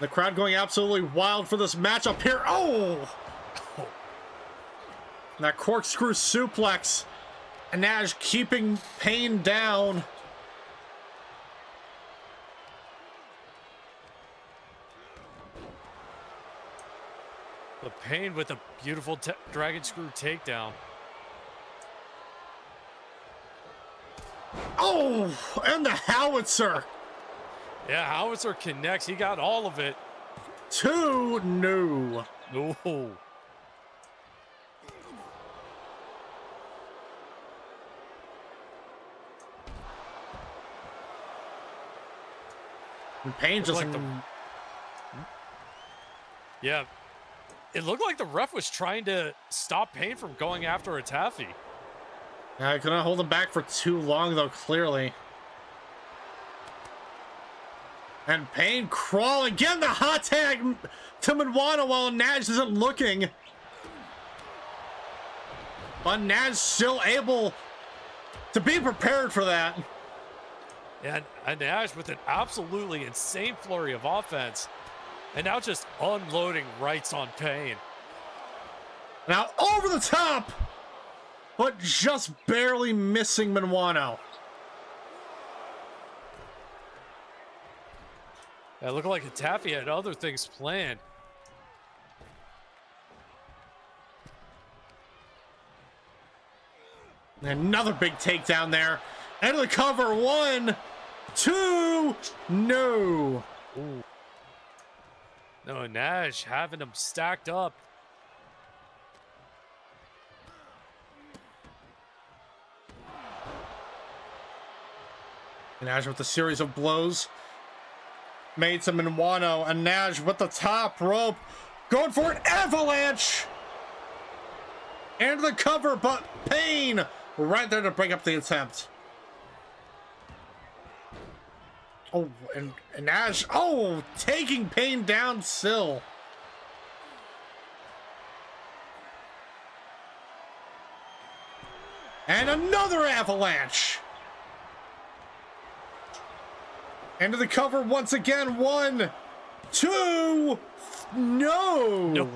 The crowd going absolutely wild for this matchup here. Oh! And that corkscrew suplex. And Nash keeping Payne down. The Payne with a beautiful dragon screw takedown. Oh, and the howitzer. Yeah, howitzer connects. He got all of it. 2, no. No. And Payne just... Like yeah. It looked like the ref was trying to stop Payne from going after a Taffy. I couldn't hold him back for too long, though, clearly. And Payne crawling, getting the hot tag to Minwano while Nash isn't looking. But Nash still able to be prepared for that. And Nash with an absolutely insane flurry of offense. And now just unloading rights on Payne. Now over the top, but just barely missing Minwano. It looked like Taffy had other things planned. Another big takedown there. End of the cover. 1, 2, no. Ooh. No, Nash having them stacked up. Nash with a series of blows. Made some Minwano, and Nash with the top rope. Going for an avalanche. And the cover, but Payne right there to break up the attempt. Oh, and Nash, oh, taking Payne down still. And another avalanche. Into the cover once again. 1, 2, no. No.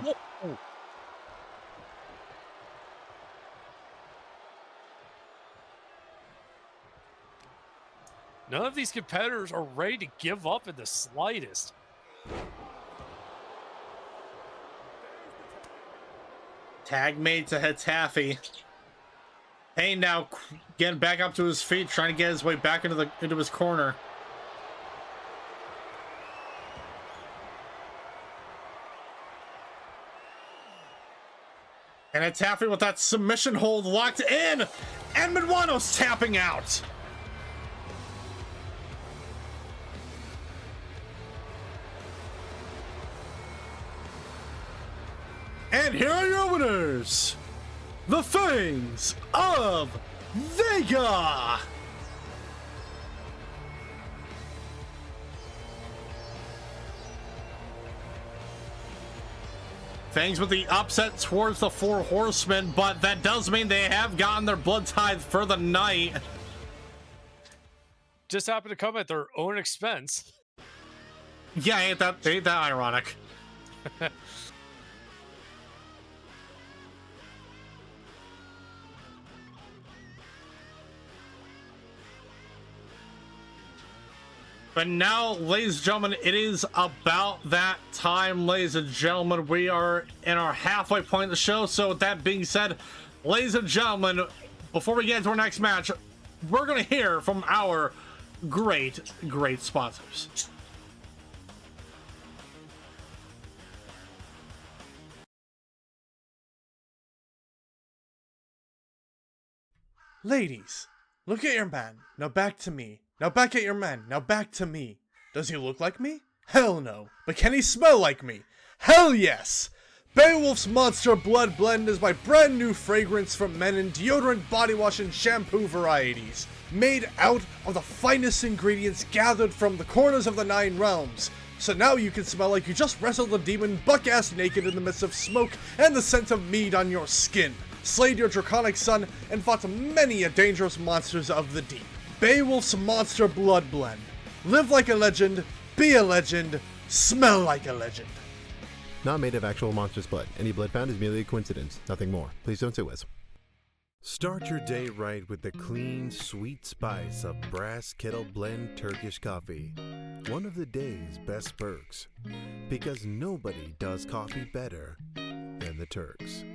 None of these competitors are ready to give up in the slightest. Tag made to Taffy. Payne now getting back up to his feet, trying to get his way back into his corner. And Taffy with that submission hold locked in, and Minwano's tapping out. And here are your winners, the Fangs of Vega. Fangs with the upset towards the Four Horsemen, but that does mean they have gotten their blood tithe for the night. Just happened to come at their own expense. Yeah, ain't that ironic? But now, ladies and gentlemen, it is about that time, ladies and gentlemen. We are in our halfway point of the show. So with that being said, ladies and gentlemen, before we get into our next match, we're going to hear from our great sponsors. Ladies, look at your man. Now back to me. Now back at your man. Now back to me. Does he look like me? Hell no. But can he smell like me? Hell yes! Beowulf's Monster Blood Blend is my brand new fragrance from men in deodorant, body wash, and shampoo varieties. Made out of the finest ingredients gathered from the corners of the 9 realms. So now you can smell like you just wrestled a demon buck-ass naked in the midst of smoke and the scent of mead on your skin. Slayed your draconic son and fought many a dangerous monsters of the deep. Beowulf's Monster Blood Blend. Live like a legend, be a legend, smell like a legend. Not made of actual monster's blood. Any blood found is merely a coincidence, nothing more. Please don't sue us. Start your day right with the clean, sweet spice of Brass Kettle Blend Turkish coffee. One of the day's best perks. Because nobody does coffee better than the Turks.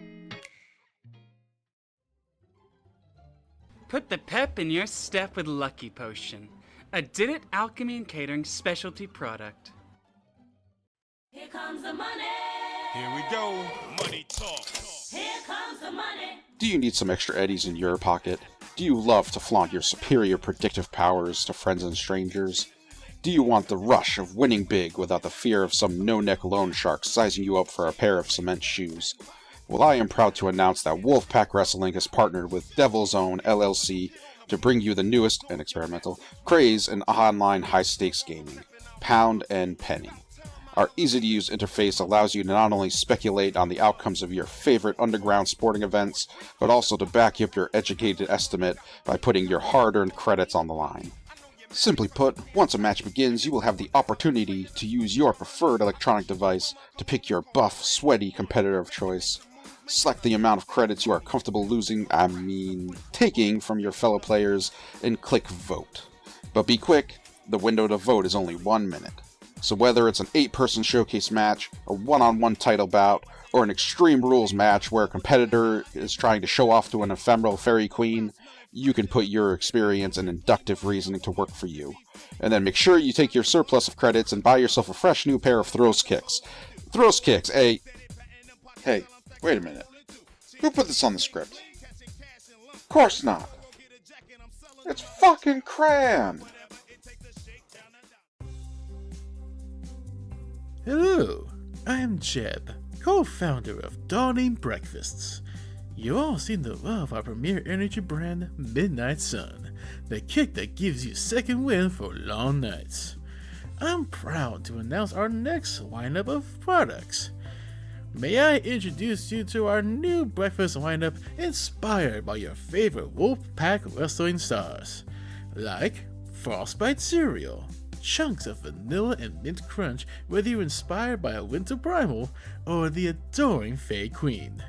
Put the pep in your step with Lucky Potion, a Did It Alchemy and Catering specialty product. Here comes the money. Here we go. Money talk. Here comes the money. Do you need some extra eddies in your pocket? Do you love to flaunt your superior predictive powers to friends and strangers? Do you want the rush of winning big without the fear of some no-neck loan shark sizing you up for a pair of cement shoes? Well, I am proud to announce that Wolfpack Wrestling has partnered with Devil's Own LLC to bring you the newest and experimental craze in online high-stakes gaming. pound and penny. Our easy-to-use interface allows you to not only speculate on the outcomes of your favorite underground sporting events, but also to back up your educated estimate by putting your hard-earned credits on the line. Simply put, once a match begins, you will have the opportunity to use your preferred electronic device to pick your buff, sweaty competitor of choice. Select the amount of credits you are comfortable taking from your fellow players, and click Vote. But be quick, the window to vote is only 1 minute. So whether it's an 8-person showcase match, a one-on-one title bout, or an Extreme Rules match where a competitor is trying to show off to an ephemeral fairy queen, you can put your experience and inductive reasoning to work for you. And then make sure you take your surplus of credits and buy yourself a fresh new pair of Throws Kicks. Throws Kicks, Hey, wait a minute. Who put this on the script? Of course not. It's fucking crammed. Hello, I am Jeb, co-founder of Dawning Breakfasts. You all seem to love our premier energy brand, Midnight Sun, the kick that gives you second wind for long nights. I'm proud to announce our next lineup of products. May I introduce you to our new breakfast lineup inspired by your favorite Wolfpack Wrestling stars, like Frostbite cereal, chunks of vanilla and mint crunch, whether you're inspired by a winter primal or the adoring Fey Queen.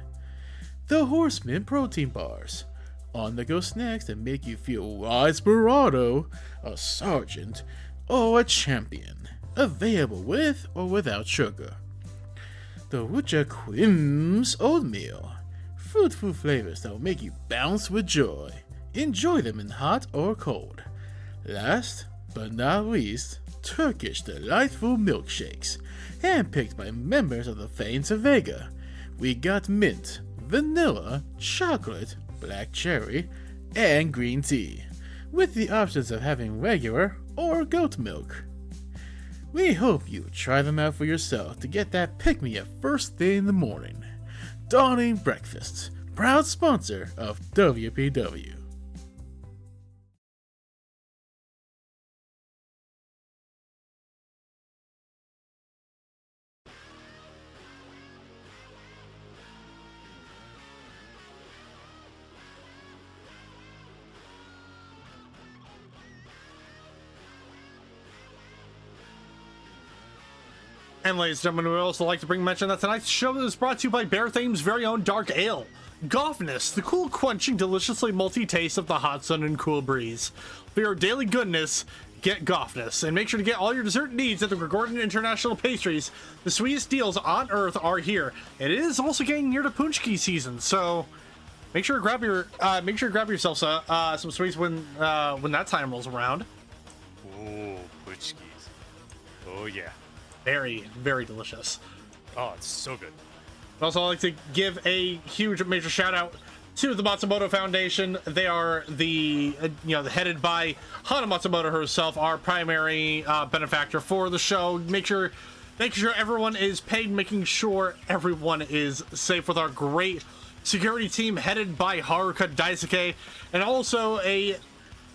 The Horsemen protein bars, on-the-go snacks that make you feel wise bravado, a sergeant, or a champion, available with or without sugar. The Wucha Quims oatmeal, fruitful flavors that will make you bounce with joy. Enjoy them in hot or cold. Last but not least, Turkish delightful milkshakes, handpicked by members of the Fangs of Vega. We got mint, vanilla, chocolate, black cherry, and green tea, with the options of having regular or goat milk. We hope you try them out for yourself to get that pick-me-up first thing in the morning. Dawning Breakfasts, proud sponsor of WPW. And ladies and gentlemen, we would also like to mention that tonight's show is brought to you by Bear Thame's very own Dark Ale. Goffness, the cool, quenching, deliciously malty taste of the hot sun and cool breeze. For your daily goodness, get Goffness. And make sure to get all your dessert needs at the Gregorian International Pastries. The sweetest deals on earth are here. And it is also getting near to Punchki season, so make sure to grab yourself some sweets when that time rolls around. Ooh, Punchkis. Oh yeah. Very, very delicious. Oh, it's so good. I'd also like to give a huge, major shout out to the Matsumoto Foundation. They are headed by Hana Matsumoto herself, our primary benefactor for the show. Making sure everyone is paid, making sure everyone is safe with our great security team headed by Haruka Daisuke, and also a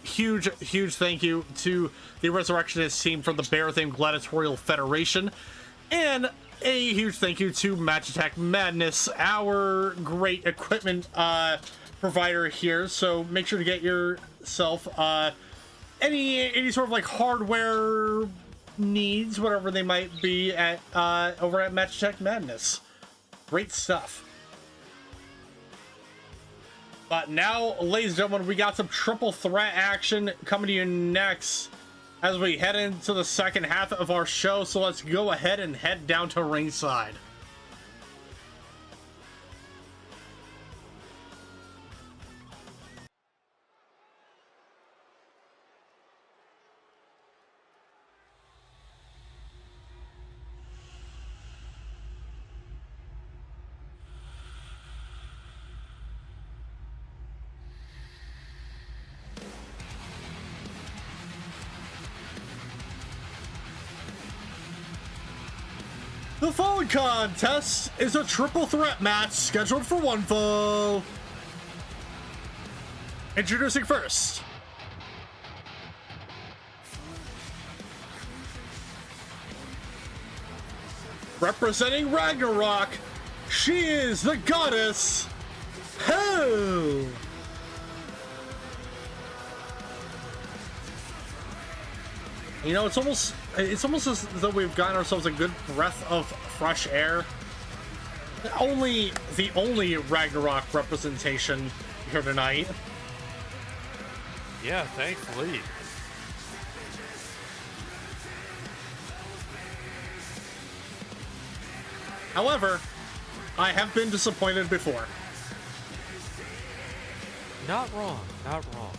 huge thank you to the Resurrectionist team from the Bear Theme Gladiatorial Federation, and a huge thank you to Match Attack Madness, our great equipment provider here. So make sure to get yourself any sort of like hardware needs, whatever they might be, at over at Match Attack Madness. Great stuff. But now, ladies and gentlemen, we got some triple threat action coming to you next as we head into the second half of our show. So let's go ahead and head down to ringside. The following contest is a triple threat match scheduled for one fall. Introducing first, Representing Ragnarok, she is the goddess Hell. You know, it's almost as though we've gotten ourselves a good breath of fresh air. The only Ragnarok representation here tonight. Yeah, thankfully. However, I have been disappointed before. Not wrong, not wrong.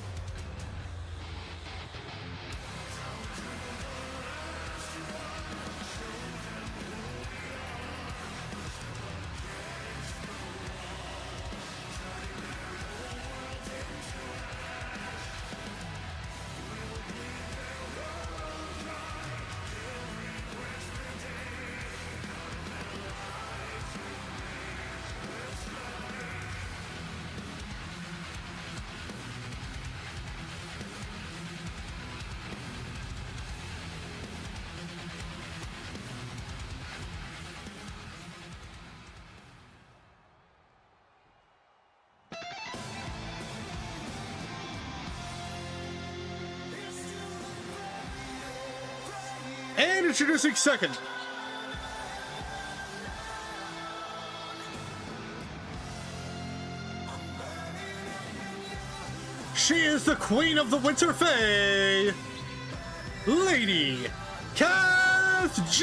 And introducing second. She is the queen of the Winter Fae, Lady Kathjina.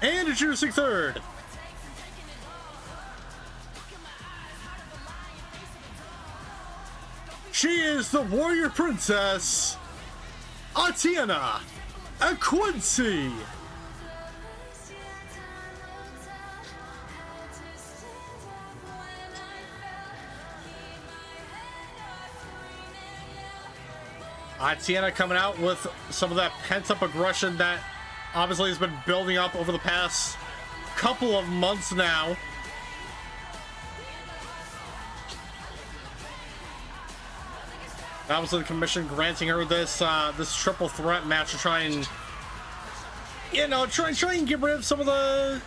And introducing third. She is the warrior princess, Atiena, Ekwensi. Atiena coming out with some of that pent-up aggression that obviously has been building up over the past couple of months now. Obviously, the commission granting her this this triple threat match to try and, you know, try and get rid of some of the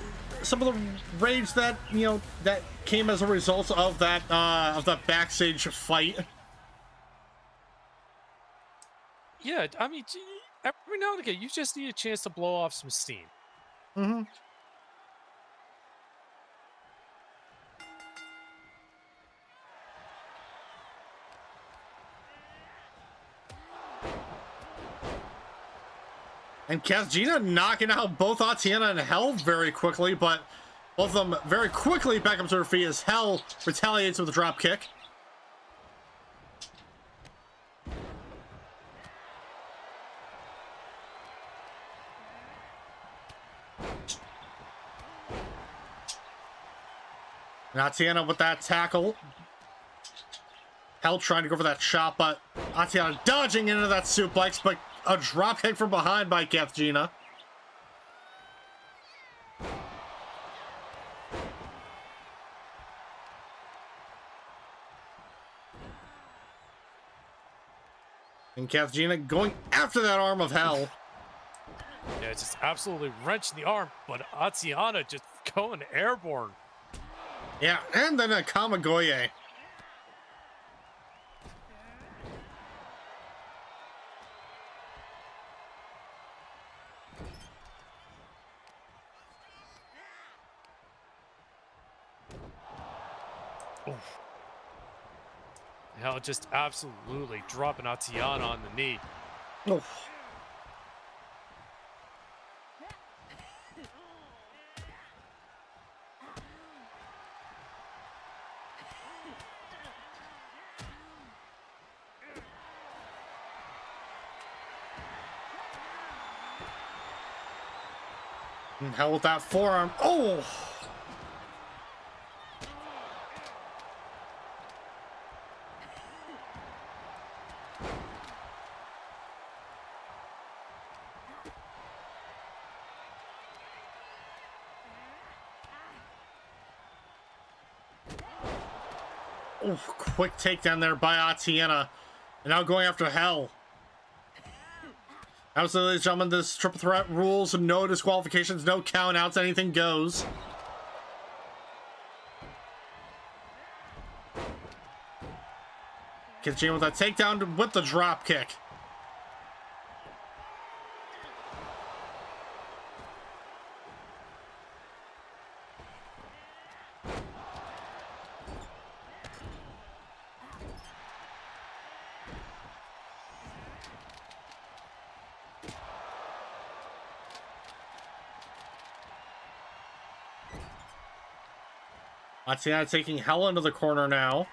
rage that, you know, that came as a result of that backstage fight. Yeah, I mean, every now and again, you just need a chance to blow off some steam. Mm-hmm. And Kathjina knocking out both Atiena and Hell very quickly, but both of them very quickly back up to her feet as Hell retaliates with a drop kick. And Atiena with that tackle. Hell trying to go for that shot, but Atiena dodging into that suplex, but a drop kick from behind by Kathjina. And Kathjina going after that arm of Hell. Yeah, it's just absolutely wrenching the arm, but Atiena just going airborne. Yeah, and then a Kamagoye. Oof. Hell, just absolutely dropping Atiena on the knee. Oof. And hell with that forearm. Oh! Oh, quick takedown there by Atiena. And now going after Hell. Absolutely, ladies and gentlemen, this triple threat rules, no disqualifications, no count outs, anything goes. Continue with that takedown with the drop kick. Atiena taking Hell into the corner now.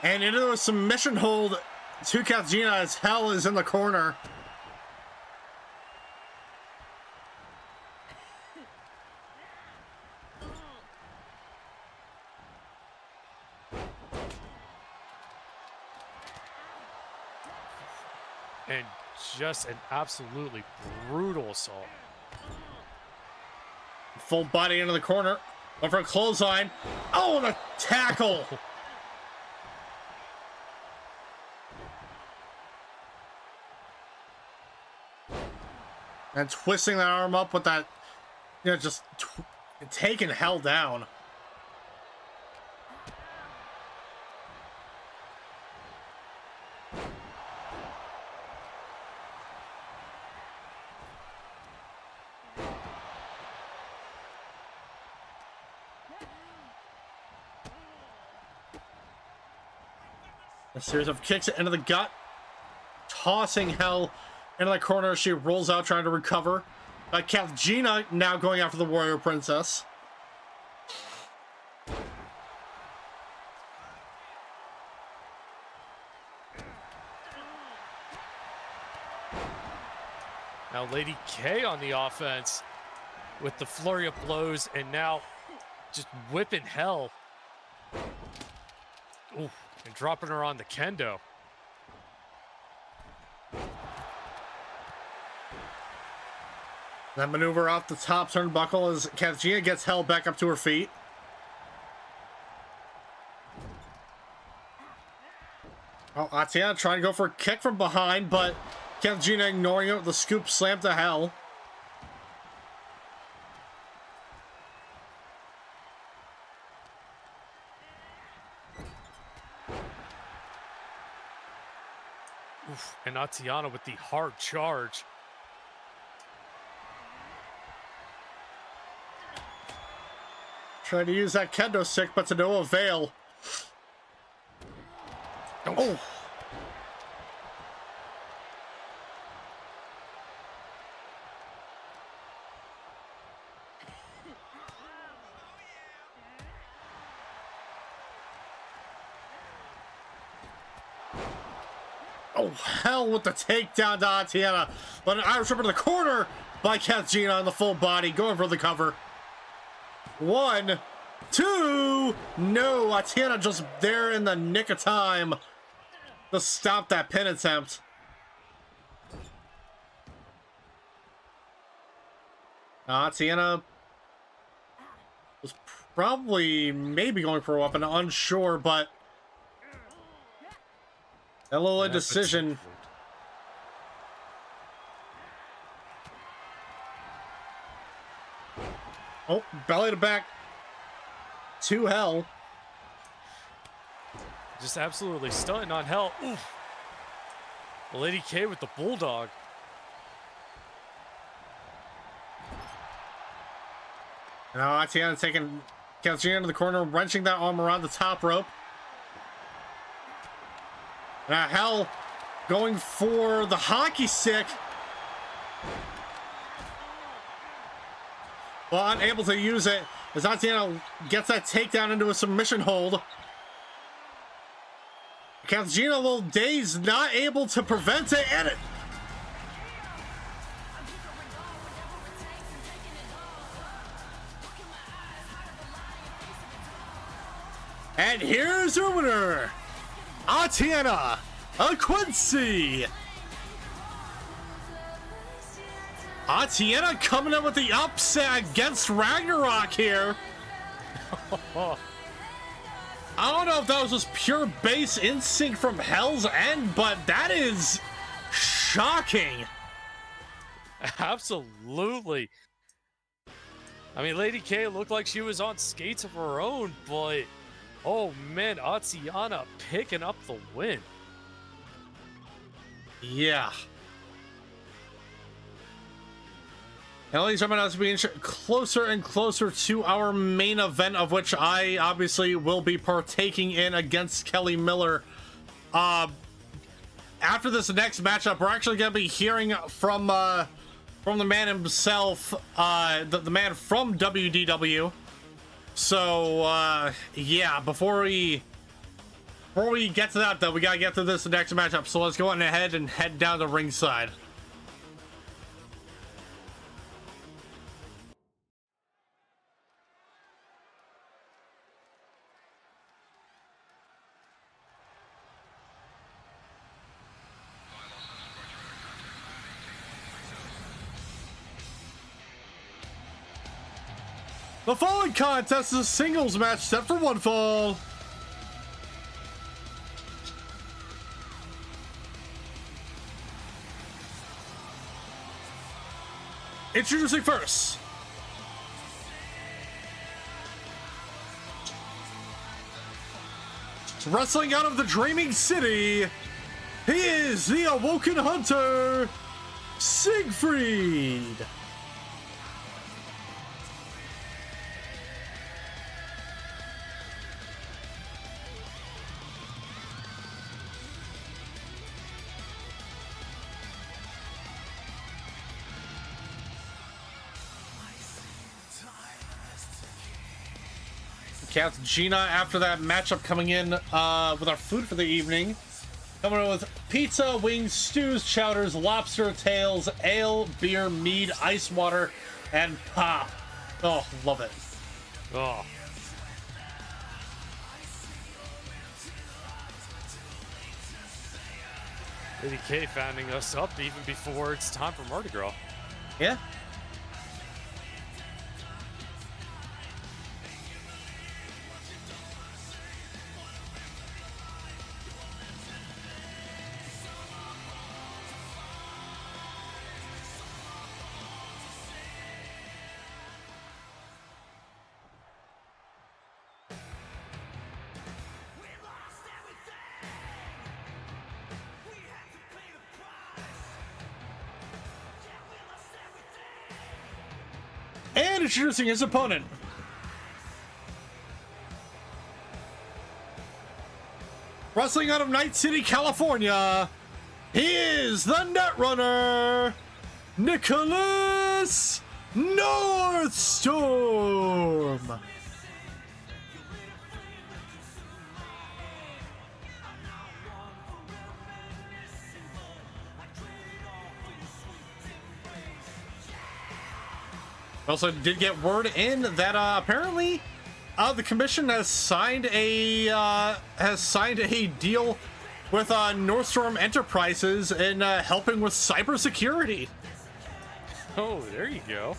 And into a submission hold to Kathjina as Hell is in the corner. And just an absolutely brutal assault. Full body into the corner. Went for a clothesline. Oh, the tackle! And twisting that arm up with that, you know, just taking Hell down. A series of kicks into the gut, tossing Hell into the corner. She rolls out trying to recover. Kathjina now going after the Warrior Princess. Now Lady K on the offense with the flurry of blows and now just whipping Hell. Ooh, and dropping her on the kendo. That maneuver off the top turnbuckle as Kathjina gets Hell back up to her feet. Oh, Atiena trying to go for a kick from behind, but Kathjina ignoring it with the scoop slam to Hell. Oof, and Atiena with the hard charge. Trying to use that kendo stick, but to no avail. Oh! Oh, Hell with the takedown to Atiena. But an Irish whip in the corner by Kathjina on the full body, going for the cover. 1, 2, no, Atiena just there in the nick of time to stop that pin attempt. Atiena was probably maybe going for a weapon, unsure, but that little indecision. Oh, belly to back to Hell. Just absolutely stunting on Hell. Oof. Lady K with the bulldog. Now Atiena taking Kathjina into the corner, wrenching that arm around the top rope. Now Hell going for the hockey stick. Well, unable to use it as Atiena gets that takedown into a submission hold. Kathjina, a little dazed, not able to prevent it, and it... And here's your winner, Atiena, Ekwensi. Atiena coming in with the upset against Ragnarok here. I don't know if that was just pure base instinct from Hell's End, but that is shocking. Absolutely. I mean, Lady K looked like she was on skates of her own, but oh man, Atiena picking up the win. Yeah. And ladies and gentlemen, as we inch closer and closer to our main event, of which I obviously will be partaking in against Kelly Miller. After this next matchup, we're actually going to be hearing from the man himself, the man from WDW. So, yeah, before we get to that, though, we got to get to this next matchup. So let's go on ahead and head down to ringside. The following contest is a singles match set for one fall. Introducing first, wrestling out of the Dreaming City, he is the Awoken Hunter, Siegfried. Kathjina, after that matchup, coming in with our food for the evening. Coming in with pizza, wings, stews, chowders, lobster tails, ale, beer, mead, ice water, and pop. Oh, love it. Oh. Lady K founding us up even before it's time for Mardi Gras. Yeah. And introducing his opponent, wrestling out of Night City, California, he is the Netrunner, Nicolas Northstorm. Also did get word in that apparently the commission has signed a deal with Northstorm Enterprises in helping with cybersecurity. Oh, there you go.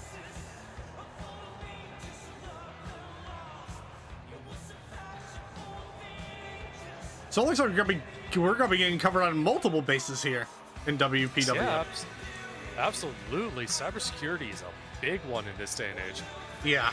So it looks like we're gonna be getting covered on multiple bases here in WPW. Yeah, absolutely. Cybersecurity is a big one in this day and age. Yeah.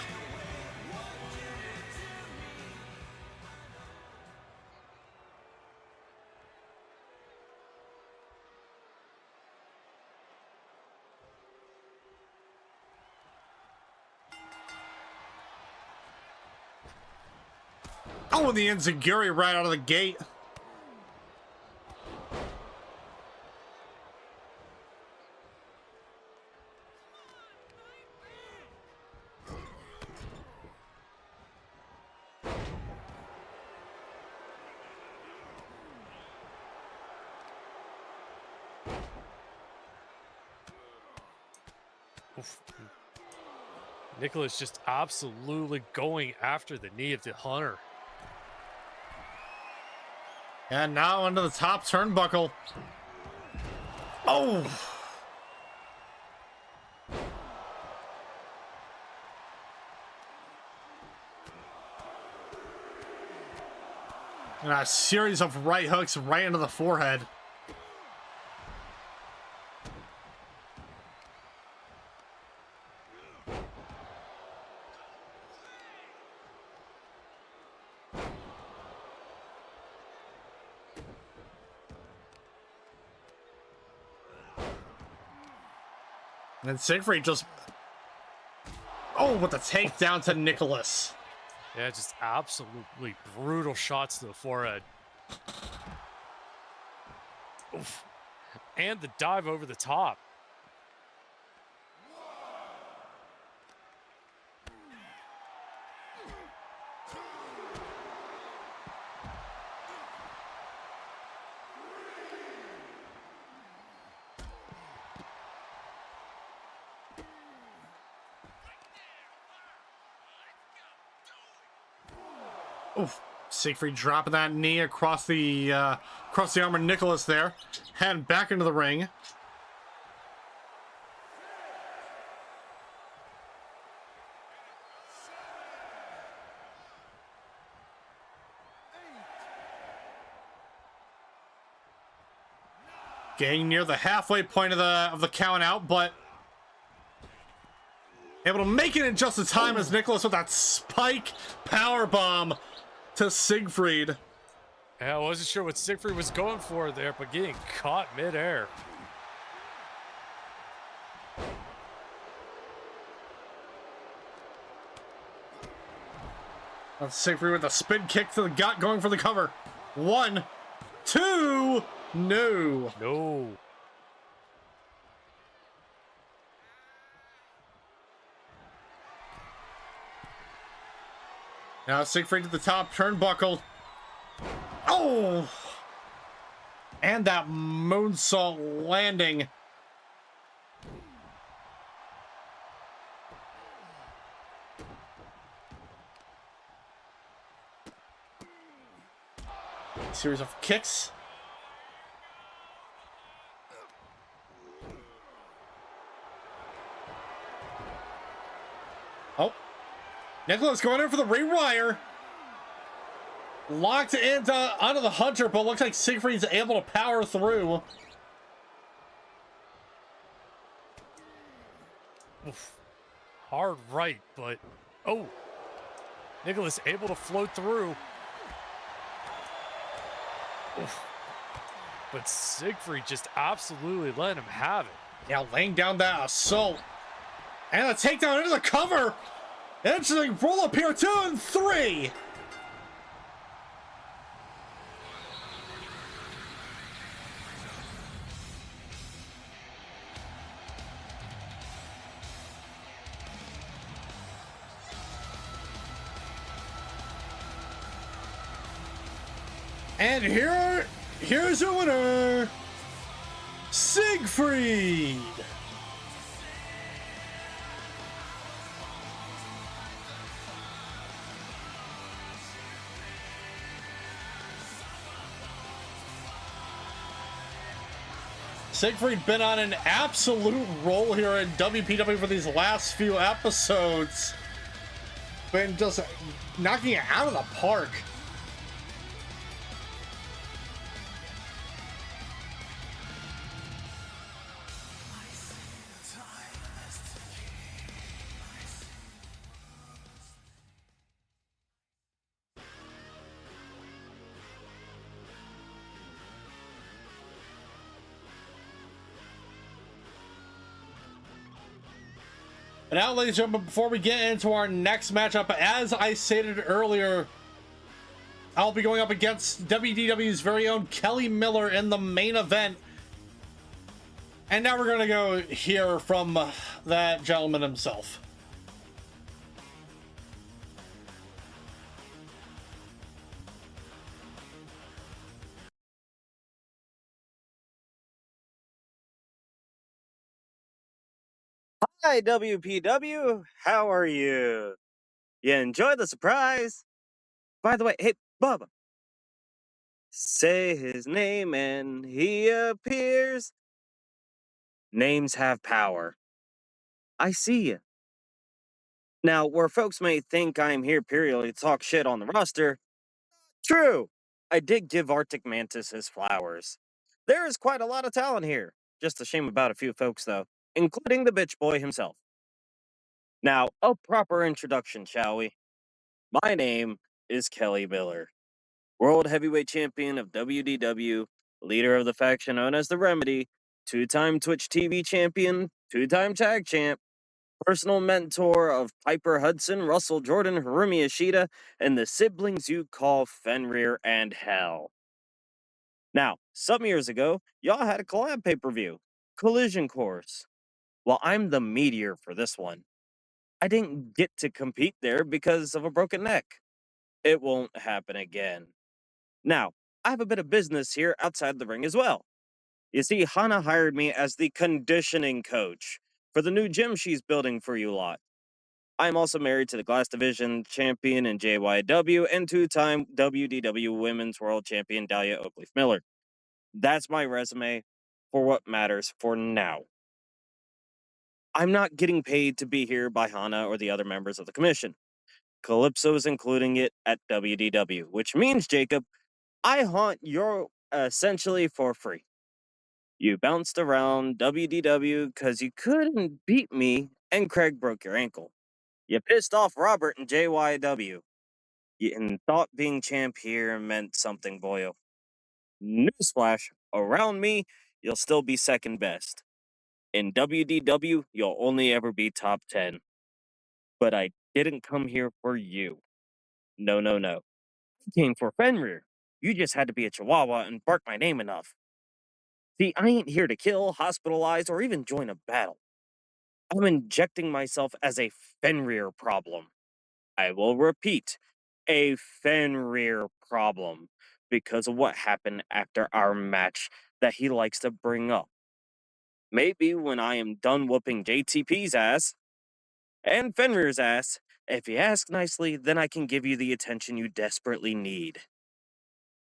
Oh, and the Enziguri right out of the gate. Oof. Nicolas just absolutely going after the knee of the Hunter. And now into the top turnbuckle. Oh! And a series of right hooks right into the forehead. And Siegfried just... Oh, with the takedown to Nicolas. Yeah, just absolutely brutal shots to the forehead. Oof. And the dive over the top. Oof. Siegfried dropping that knee across the arm of Nicolas there. Heading back into the ring. Getting near the halfway point of the count out, but able to make it in just in time as Nicolas with that spike power bomb to Siegfried. Yeah, I wasn't sure what Siegfried was going for there, but getting caught midair. That's Siegfried with a spin kick to the gut, going for the cover. 1, 2, no. No. Now Siegfried to the top turnbuckle. Oh! And that moonsault landing. Series of kicks. Oh. Nicolas going in for the rewire. Locked into onto the Hunter, but looks like Siegfried's able to power through. Oof. Hard right, but oh, Nicolas able to float through. Oof. But Siegfried just absolutely letting him have it. Yeah, laying down that assault. And a takedown into the cover. Interesting roll up here, 2 and 3. And here's your winner, Siegfried. Siegfried been on an absolute roll here in WPW for these last few episodes. Been just knocking it out of the park. And now, ladies and gentlemen, before we get into our next matchup, as I stated earlier, I'll be going up against WDW's very own Kelly Miller in the main event. And now we're going to go hear from that gentleman himself. Hi, WPW. How are you? You enjoy the surprise? By the way, hey, Bubba. Say his name and he appears. Names have power. I see you. Now, where folks may think I'm here purely to talk shit on the roster, true. I did give Arctic Mantis his flowers. There is quite a lot of talent here. Just a shame about a few folks, though, including the bitch boy himself. Now, a proper introduction, shall we? My name is Kelly Miller, World Heavyweight Champion of WDW, leader of the faction known as The Remedy, two-time Twitch TV champion, two-time tag champ, personal mentor of Piper Hudson, Russell Jordan, Harumi Ishida, and the siblings you call Fenrir and Hell. Now, some years ago, y'all had a collab pay-per-view, Collision Course. Well, I'm the Meteor for this one. I didn't get to compete there because of a broken neck. It won't happen again. Now, I have a bit of business here outside the ring as well. You see, Hana hired me as the conditioning coach for the new gym she's building for you lot. I'm also married to the Glass Division champion in JYW and two-time WDW Women's World Champion Dahlia Oakleaf Miller. That's my resume for what matters for now. I'm not getting paid to be here by Hana or the other members of the commission. Calypso's including it at WDW, which means, Jacob, I haunt your essentially for free. You bounced around WDW because you couldn't beat me and Craig broke your ankle. You pissed off Robert in JYW. And thought being champ here meant something, boyo. Newsflash, around me, you'll still be second best. In WDW, you'll only ever be top 10. But I didn't come here for you. No. I came for Fenrir. You just had to be a chihuahua and bark my name enough. See, I ain't here to kill, hospitalize, or even join a battle. I'm injecting myself as a Fenrir problem. I will repeat, a Fenrir problem, because of what happened after our match that he likes to bring up. Maybe when I am done whooping JTP's ass, and Fenrir's ass, if you ask nicely, then I can give you the attention you desperately need.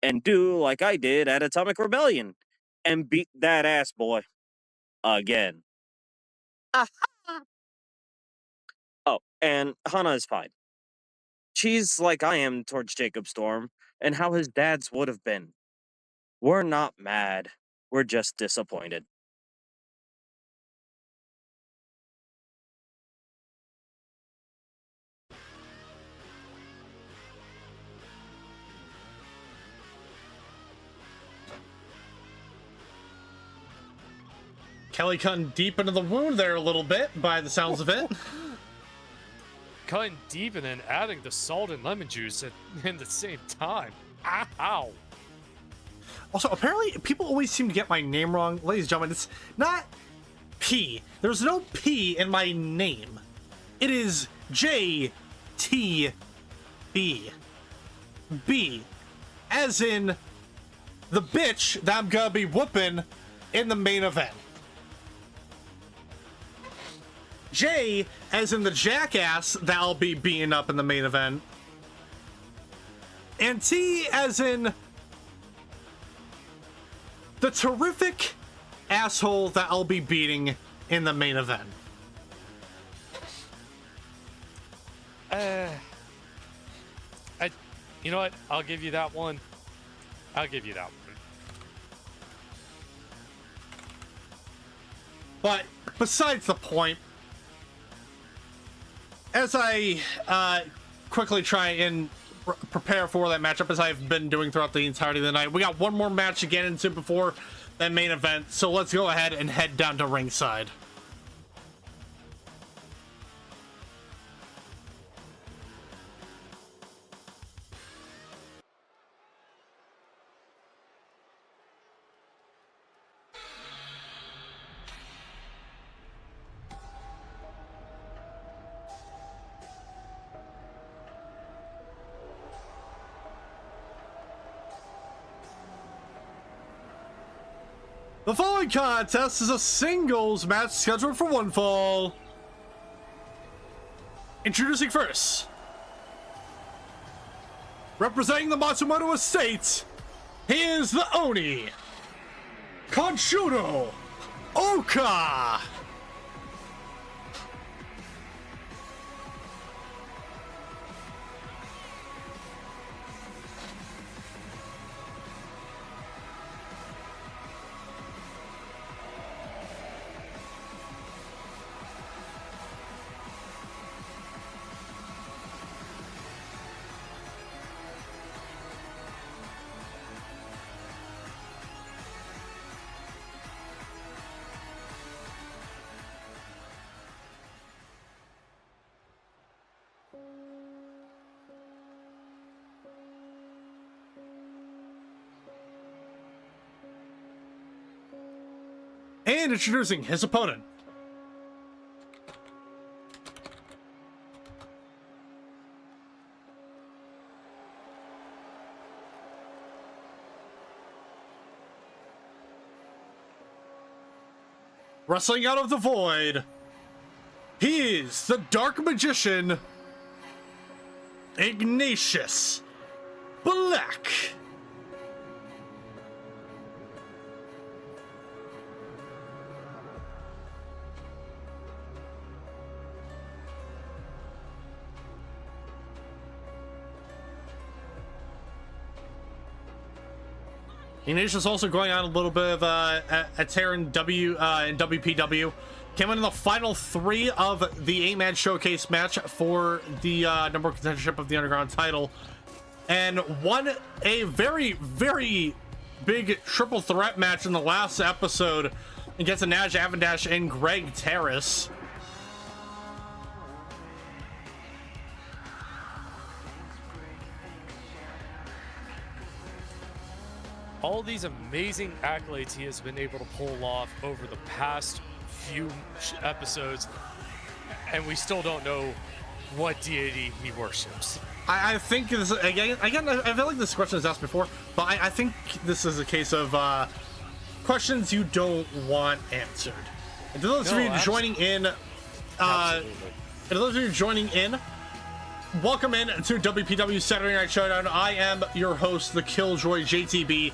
And do like I did at Atomic Rebellion, and beat that ass, boy. Again. Oh, and Hana is fine. She's like I am towards Jacob Storm, and how his dad's would have been. We're not mad. We're just disappointed. Kelly cutting deep into the wound there a little bit, by the sounds of it. Cutting deep and then adding the salt and lemon juice in the same time. Ow. Also, apparently, people always seem to get my name wrong. Ladies and gentlemen, it's not P. There's no P in my name. It is JTB. B. As in the bitch that I'm gonna be whooping in the main event. J as in the jackass that I'll be beating up in the main event. And T as in the terrific asshole that I'll be beating in the main event. You know what? I'll give you that one. But besides the point, as I quickly try and prepare for that matchup, as I've been doing throughout the entirety of the night, we got one more match to get into before that main event, so let's go ahead and head down to ringside. The following contest is a singles match scheduled for one fall. Introducing first, representing the Matsumoto estate, he is the Oni, Kanshudo Oka. And introducing his opponent, wrestling out of the void, he is the Dark Magician, Ignatius Black. Ignatius is also going on a little bit of a tear in WPW. Came in the final 3 of the 8-man showcase match for the number 1 contendership of the Underground title, and won a very, very big triple threat match in the last episode against Naj Avendash and Greg Terrace. All these amazing accolades he has been able to pull off over the past few episodes, and we still don't know what deity he worships. I think this again. I feel like this question was asked before, but I think this is a case of questions you don't want answered. And to those of you joining in, welcome in to WPW Saturday Night Showdown. I am your host, the Killjoy JTB,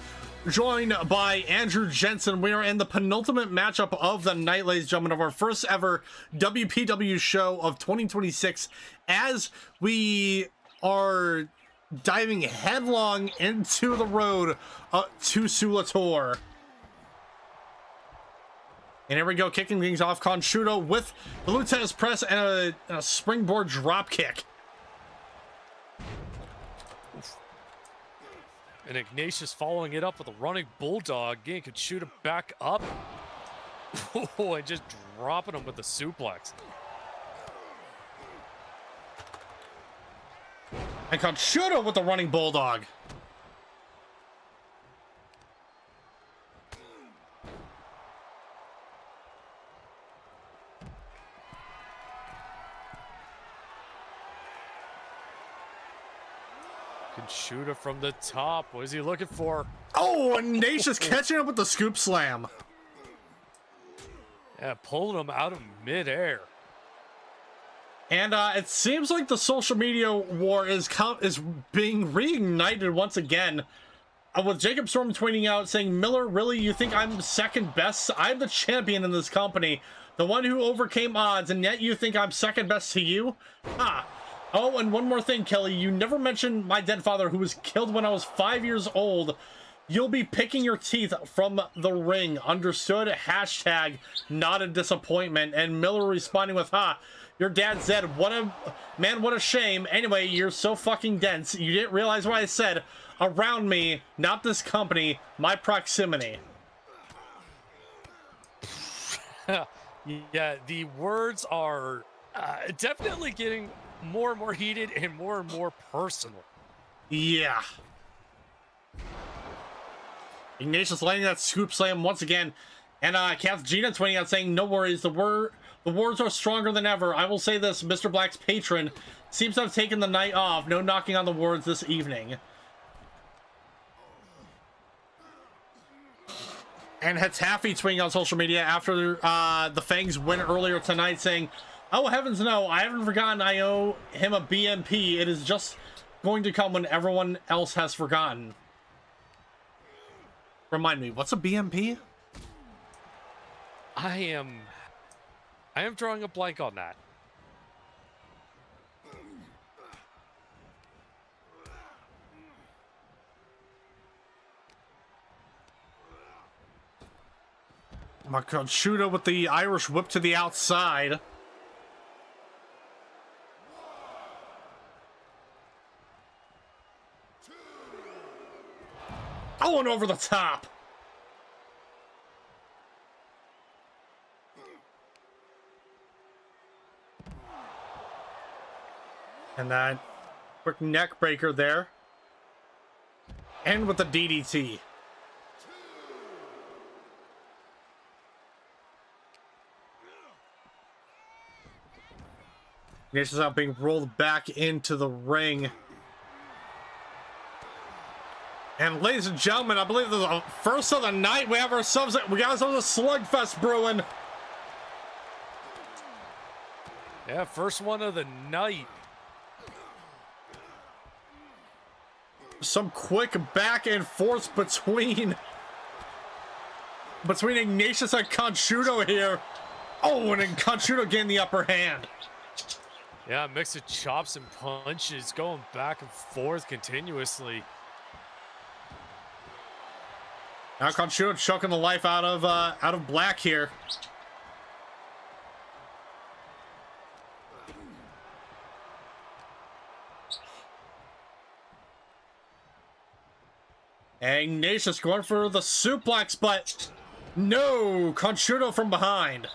joined by Andrew Jensen. We are in the penultimate matchup of the night, ladies and gentlemen, of our first ever WPW show of 2026, as we are diving headlong into the road to Sulator. And here we go, kicking things off, Kanshudo with the Lutez press and a springboard drop kick. And Ignatius following it up with a running bulldog. Again, could shoot him back up. Oh, and just dropping him with the suplex. And Kanshudo with the running bulldog. Shooter from the top. What is he looking for? Oh, Ignatius catching up with the scoop slam. Yeah, pulling him out of midair. And it seems like the social media war is being reignited once again. With Jacob Storm tweeting out saying, "Miller, really? You think I'm second best? I'm the champion in this company. The one who overcame odds, and yet you think I'm second best to you? Ah. Oh, and one more thing, Kelly. You never mentioned my dead father who was killed when I was 5 years old. You'll be picking your teeth from the ring. Understood? Hashtag not a disappointment." And Miller responding with, "Ha, your dad said, what a shame. Anyway, you're so fucking dense. You didn't realize what I said. Around me, not this company, my proximity." Yeah, the words are definitely getting more and more heated and more personal. Yeah. Ignatius landing that scoop slam once again. And Kathjina tweeting out saying, "No worries, the words are stronger than ever. I will say this, Mr. Black's patron seems to have taken the night off. No knocking on the words this evening." And Hatafi tweeting on social media after the Fangs win earlier tonight saying, Oh, heavens no. I haven't forgotten I owe him a BMP. It is just going to come when everyone else has forgotten. Remind me, what's a BMP? I am drawing a blank on that. Kathjina with the Irish whip to the outside. Oh, and over the top. And that quick neck breaker there. And with the DDT. Ignatius out being rolled back into the ring. And ladies and gentlemen, I believe this is the first of the night. We got ourselves a slugfest brewing. Yeah, first one of the night. Some quick back and forth between Ignatius and Kanshudo here. Oh, and then Kanshudo getting the upper hand. Yeah, mix of chops and punches going back and forth continuously. Now Kanshudo choking the life out of Black here. And Ignatius going for the suplex, but no, Kanshudo from behind.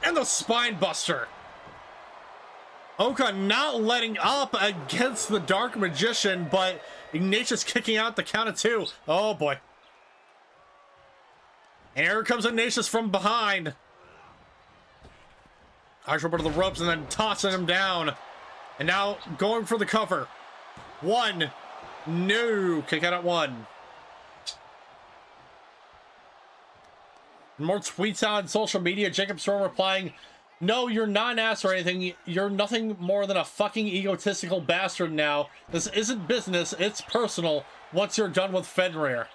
And the spine buster. Oka not letting up against the Dark Magician, but Ignatius kicking out the count of 2. Oh boy. And here comes Ignatius from behind. Irish over to the ropes and then tossing him down. And now going for the cover. 1. No. Kick out at 1. More tweets out on social media. Jacob Storm replying, "No, you're not an ass or anything. You're nothing more than a fucking egotistical bastard now. This isn't business, it's personal once you're done with Fenrir."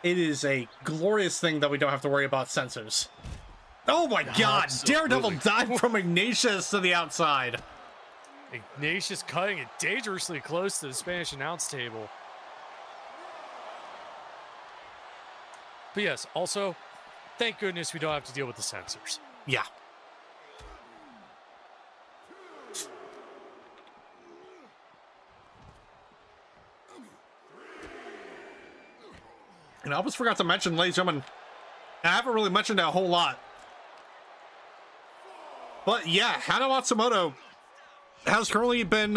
It is a glorious thing that we don't have to worry about censors. Oh my god! Absolutely. Daredevil dive from Ignatius to the outside. Ignatius cutting it dangerously close to the Spanish announce table. But yes, also, thank goodness we don't have to deal with the censors. Yeah. And I almost forgot to mention, ladies and gentlemen, I haven't really mentioned that a whole lot. But yeah, Hana Matsumoto has currently been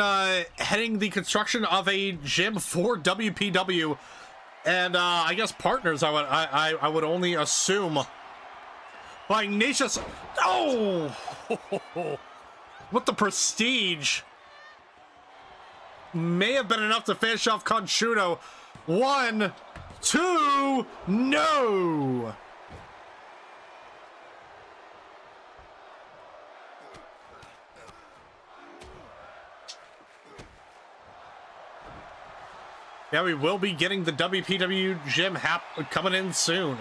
heading the construction of a gym for WPW. And I guess partners, I would only assume. By Ignatius, oh, with the prestige, may have been enough to finish off Kanshudo. 1, 2, no. Yeah, we will be getting the WPW gym coming in soon.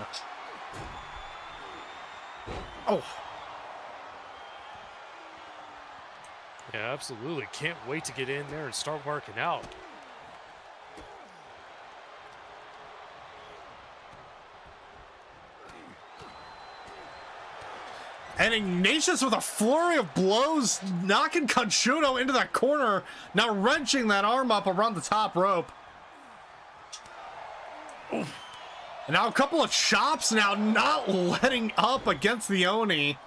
Oh. Yeah, absolutely. Can't wait to get in there and start working out. And Ignatius with a flurry of blows, knocking Kanshudo into that corner, now wrenching that arm up around the top rope. Oof. And now a couple of chops now, not letting up against the Oni.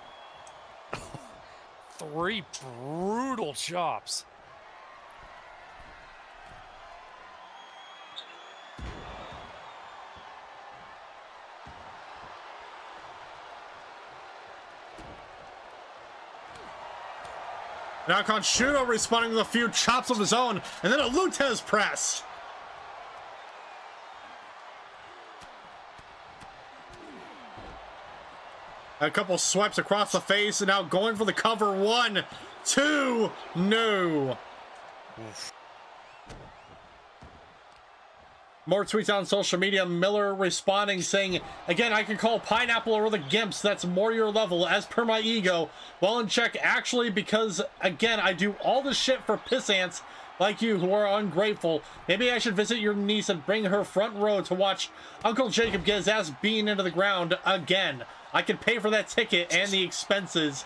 3 brutal chops. Now Kanshudo responding with a few chops of his own, and then a Lutez press. A couple swipes across the face, and now going for the cover. 1, 2, no. Oof. More tweets on social media. Miller responding saying, again, I can call Pineapple or the Gimps. That's more your level as per my ego. Well in check, actually, because, again, I do all this shit for pissants like you who are ungrateful. Maybe I should visit your niece and bring her front row to watch Uncle Jacob get his ass beaten into the ground again. I can pay for that ticket and the expenses.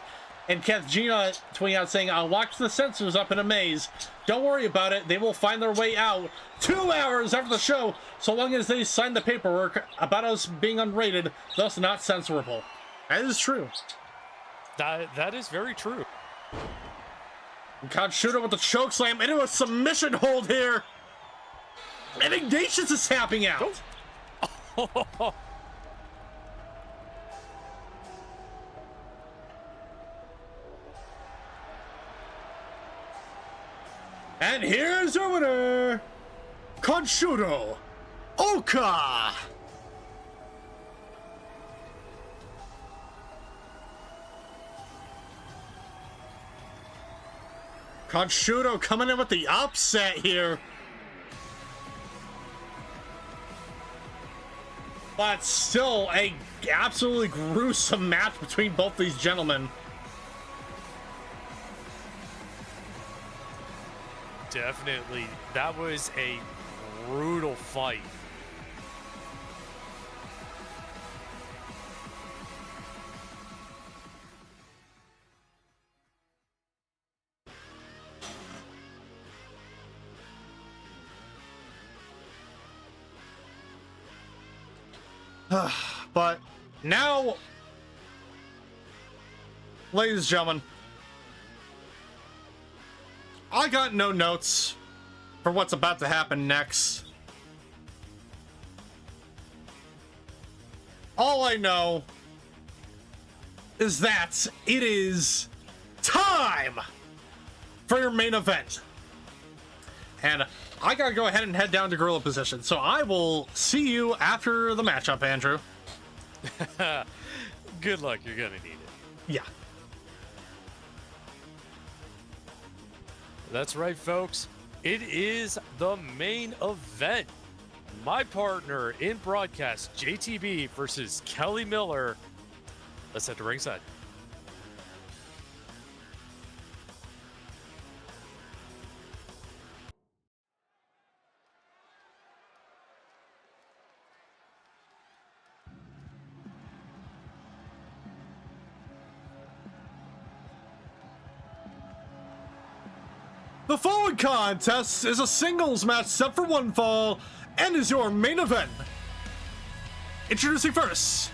And Kathjina tweeting out saying, I'll lock the censors up in a maze. Don't worry about it. They will find their way out 2 hours after the show, so long as they sign the paperwork about us being unrated, thus not censorable. That is true. That is very true. Kanshudo with the chokeslam into a submission hold here. And Ignatius is tapping out. And here's your winner, Kanshudo Oka. Kanshudo coming in with the upset here. But still a absolutely gruesome match between both these gentlemen. Definitely. That was a brutal fight. But now, ladies and gentlemen, I got no notes for what's about to happen next. All I know is that it is time for your main event. And I gotta go ahead and head down to gorilla position. So I will see you after the matchup, Andrew. Good luck. You're gonna need it. Yeah. That's right, folks. It is the main event. My partner in broadcast, JTB versus Kelly Miller. Let's head to ringside. The following contest is a singles match set for one fall and is your main event. Introducing first,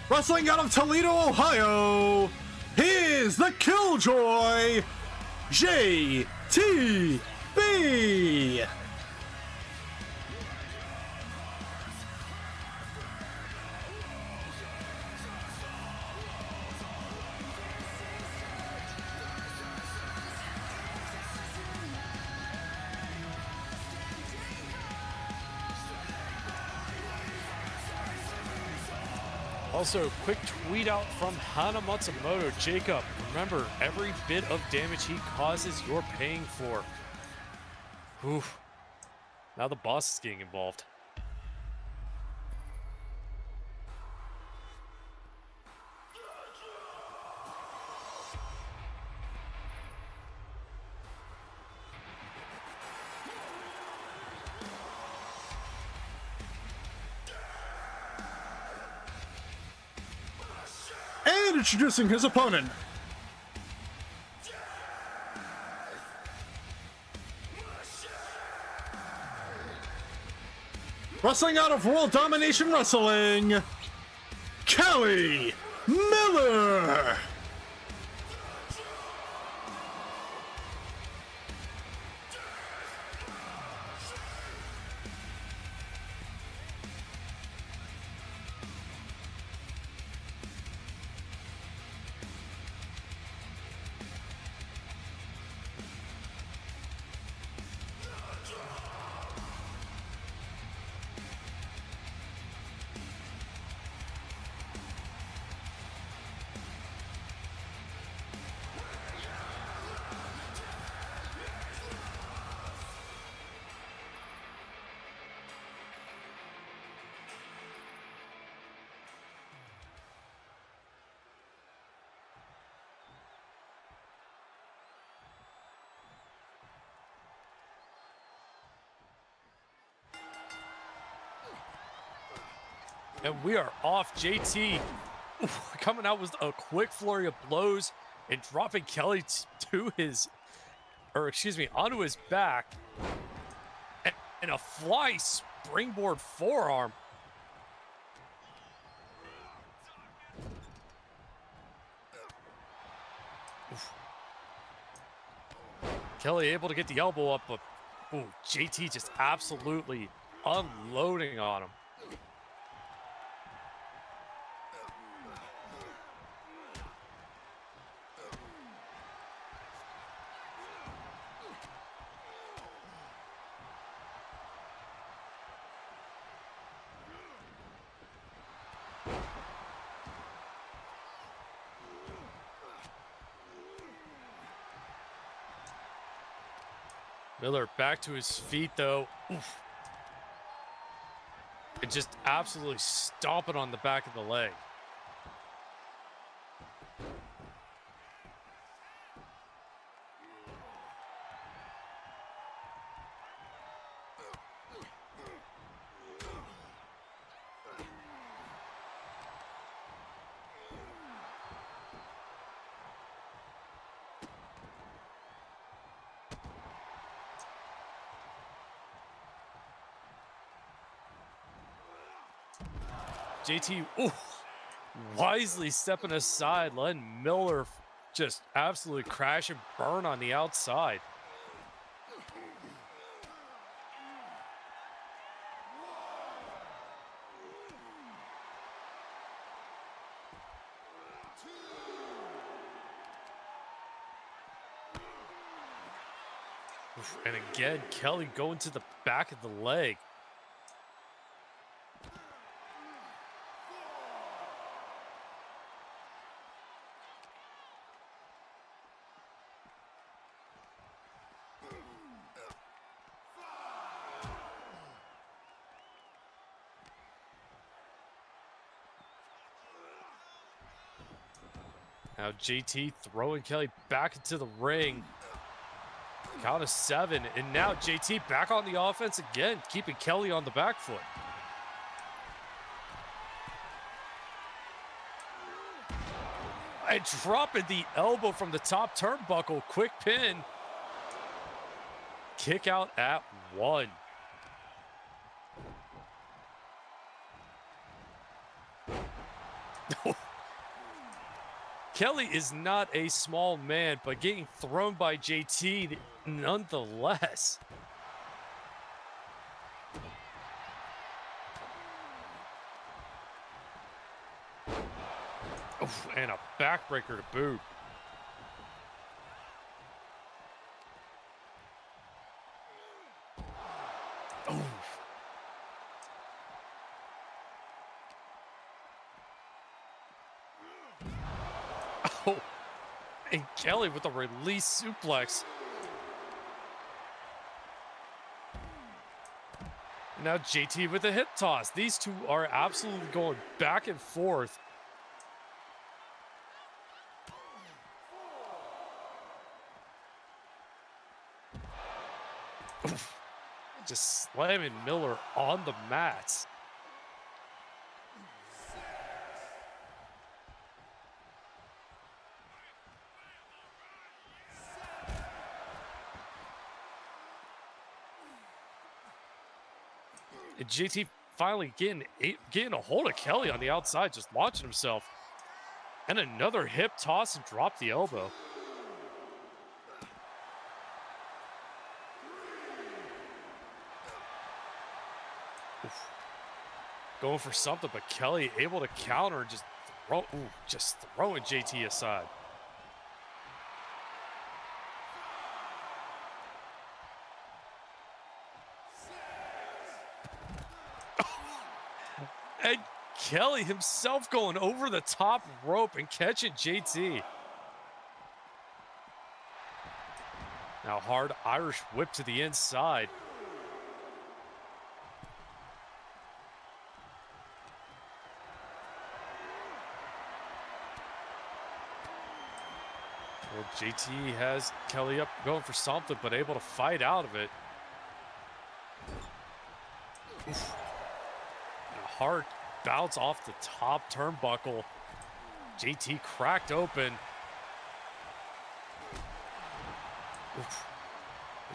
wrestling out of Toledo, Ohio, here's the Killjoy, JTB. Also, quick tweet out from Hana Matsumoto. Jacob, remember, every bit of damage he causes, you're paying for. Oof. Now the boss is getting involved. And introducing his opponent, wrestling out of World Domination Wrestling, Kelly Miller. And we are off. JT coming out with a quick flurry of blows and dropping Kelly to his, or excuse me, onto his back. And a fly springboard forearm. Oof. Kelly able to get the elbow up, but ooh, JT just absolutely unloading on him. Miller back to his feet, though. Oof. And just absolutely stomping on the back of the leg. JT, ooh, wisely stepping aside, letting Miller just absolutely crash and burn on the outside. Oof, and again, Kelly going to the back of the leg. Now JT throwing Kelly back into the ring. Count of 7, and now JT back on the offense again, keeping Kelly on the back foot. And dropping the elbow from the top turnbuckle, quick pin. Kick out at 1. Kelly is not a small man, but getting thrown by JT nonetheless. Oof, and a backbreaker to boot. Oof. Oh, and Kelly with a release suplex. Now JT with a hip toss. These two are absolutely going back and forth. Oof. Just slamming Miller on the mats. And JT finally getting a hold of Kelly on the outside, just launching himself. And another hip toss and drop the elbow. Oof. Going for something, but Kelly able to counter and just throwing JT aside. And Kelly himself going over the top rope and catching JT. Now hard Irish whip to the inside. Well, JT has Kelly up going for something, but able to fight out of it. Oof. Hard bounce off the top turnbuckle. JT cracked open. Oof.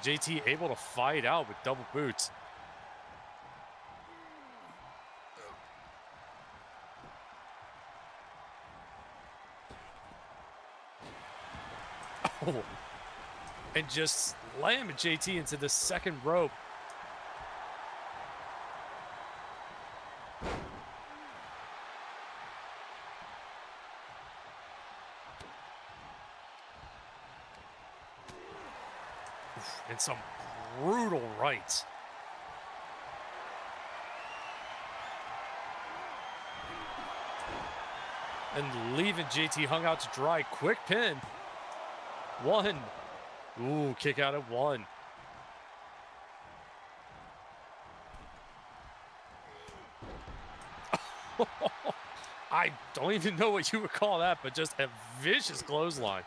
JT able to fight out with double boots. Oh. And just slam JT into the second rope. And some brutal rights. And leaving JT hung out to dry. Quick pin. 1. Ooh, kick out at 1. I don't even know what you would call that, but just a vicious clothesline.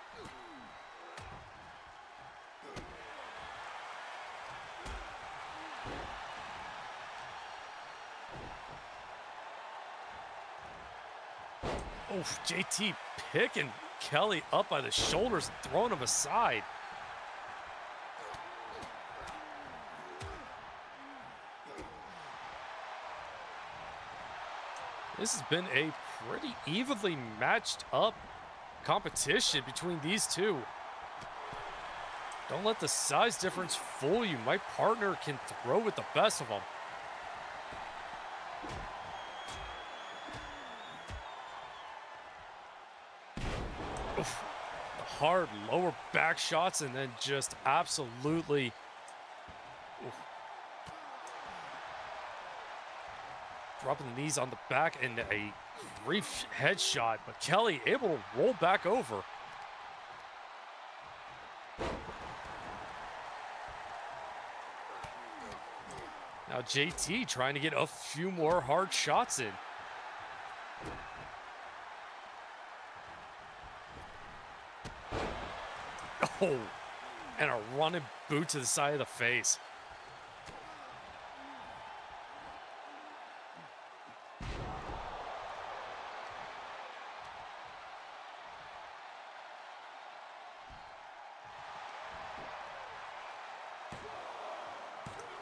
Oof, JT picking Kelly up by the shoulders and throwing him aside. This has been a pretty evenly matched up competition between these two. Don't let the size difference fool you. My partner can throw with the best of them. Oof. The hard lower back shots and then just absolutely... Oof. Dropping the knees on the back and a brief headshot, but Kelly able to roll back over. Now JT trying to get a few more hard shots in. Oh, and a running boot to the side of the face.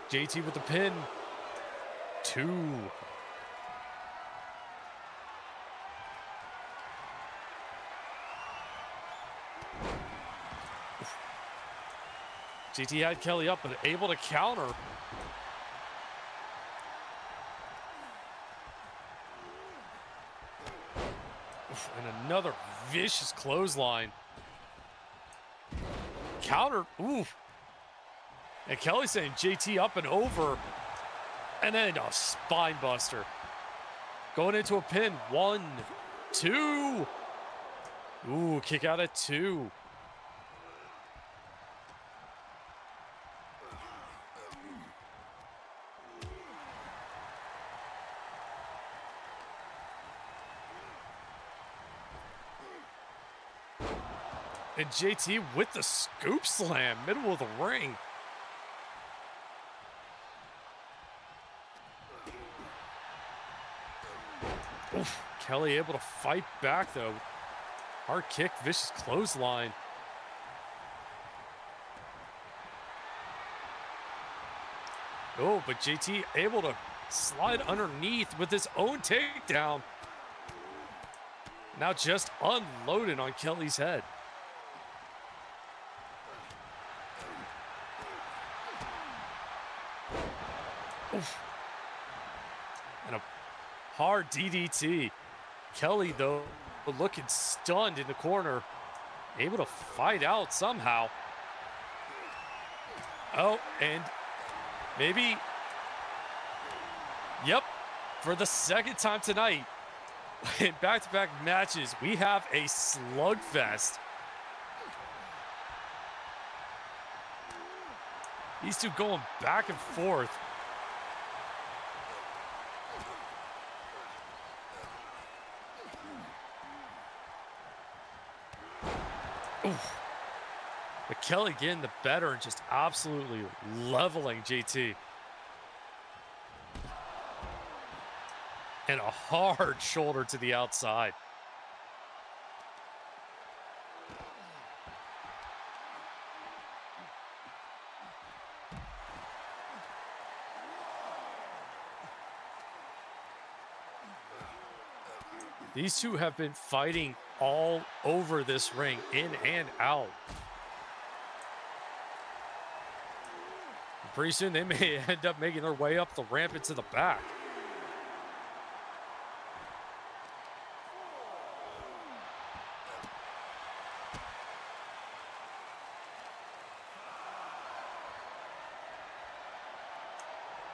JT with the pin. 2. JT had Kelly up, but able to counter. And another vicious clothesline. Counter. Ooh. And Kelly saying JT up and over. And then a spine buster. Going into a pin. 1, 2. Ooh, kick out at 2. And JT with the scoop slam, middle of the ring. Oof. Kelly able to fight back though. Hard kick, vicious clothesline. Oh, but JT able to slide underneath with his own takedown. Now just unloaded on Kelly's head. Oof. And a hard DDT. Kelly, though, looking stunned in the corner. Able to fight out somehow. Oh, and maybe... Yep, for the second time tonight, in back-to-back matches, we have a slugfest. These two going back and forth. Oof. But Kelly getting the better and just absolutely leveling JT. And a hard shoulder to the outside. These two have been fighting all over this ring, in and out. Pretty soon they may end up making their way up the ramp into the back.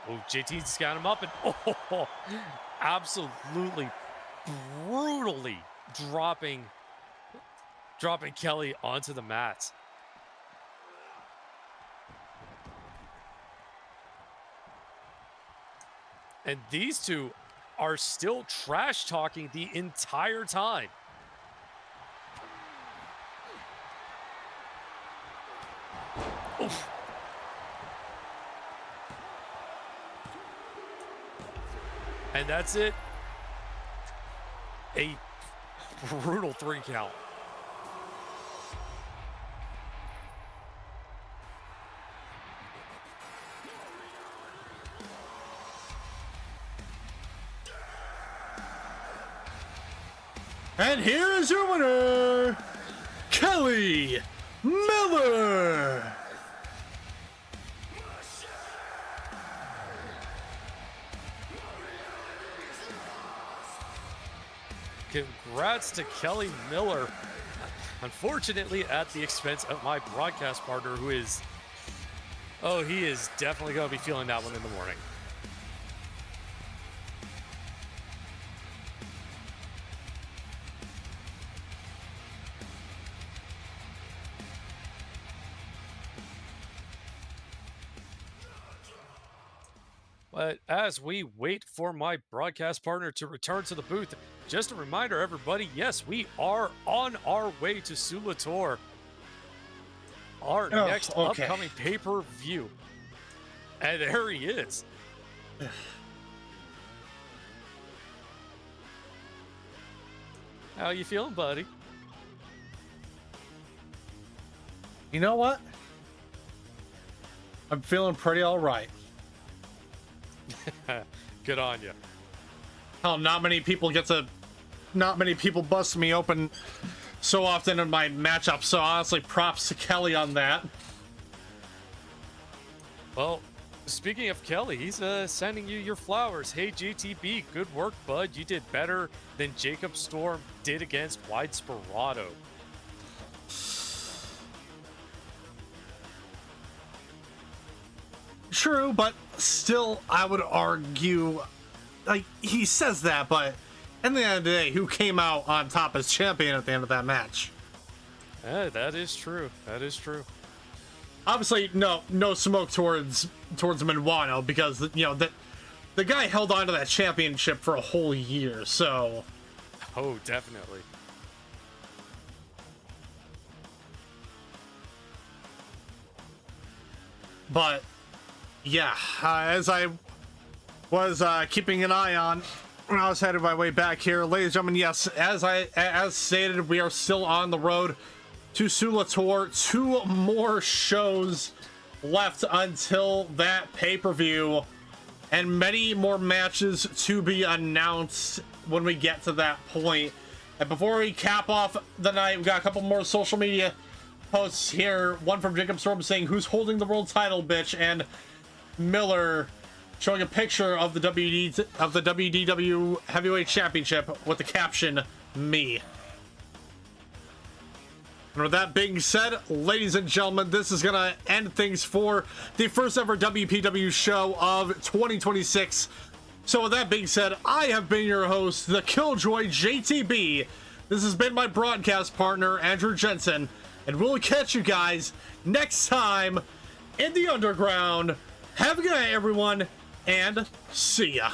Oh, JT's got him up and oh, absolutely brutally dropping Kelly onto the mat. And these two are still trash talking the entire time. Oof. And that's it. A brutal 3 count. And here is your winner, Kelly Miller. Congrats to Kelly Miller. Unfortunately, at the expense of my broadcast partner, who is, oh, he is definitely going to be feeling that one in the morning. But as we wait for my broadcast partner to return to the booth, just a reminder, everybody, yes, we are on our way to Sulator, our next upcoming pay-per-view. And there he is. How you feeling, buddy? You know what? I'm feeling pretty all right. Good on you. Hell, not many people bust me open so often in my matchup, so honestly, props to Kelly on that. Well, speaking of Kelly, he's sending you your flowers. Hey, JTB, good work, bud. You did better than Jacob Storm did against Wide Sperado. True, but still, I would argue, like, he says that, but at the end of the day, who came out on top as champion at the end of that match? That is true. That is true. Obviously, no smoke towards Minuano, because, you know, the guy held on to that championship for a whole year, so... Oh, definitely. But... yeah, as I was keeping an eye on when I was headed my way back here, ladies and gentlemen, yes, as stated, we are still on the road to Sulator. 2 more shows left until that pay-per-view, and many more matches to be announced when we get to that point. And before we cap off the night, we got a couple more social media posts here. One from Jacob Storm saying, "Who's holding the world title, bitch?" And Miller showing a picture of the WDW Heavyweight Championship with the caption, "Me." And with that being said, ladies and gentlemen, this is gonna end things for the first ever WPW show of 2026. So with that being said, I have been your host, the Killjoy JTB. This has been my broadcast partner, Andrew Jensen, and we'll catch you guys next time in the underground. Have a good night, everyone, and see ya.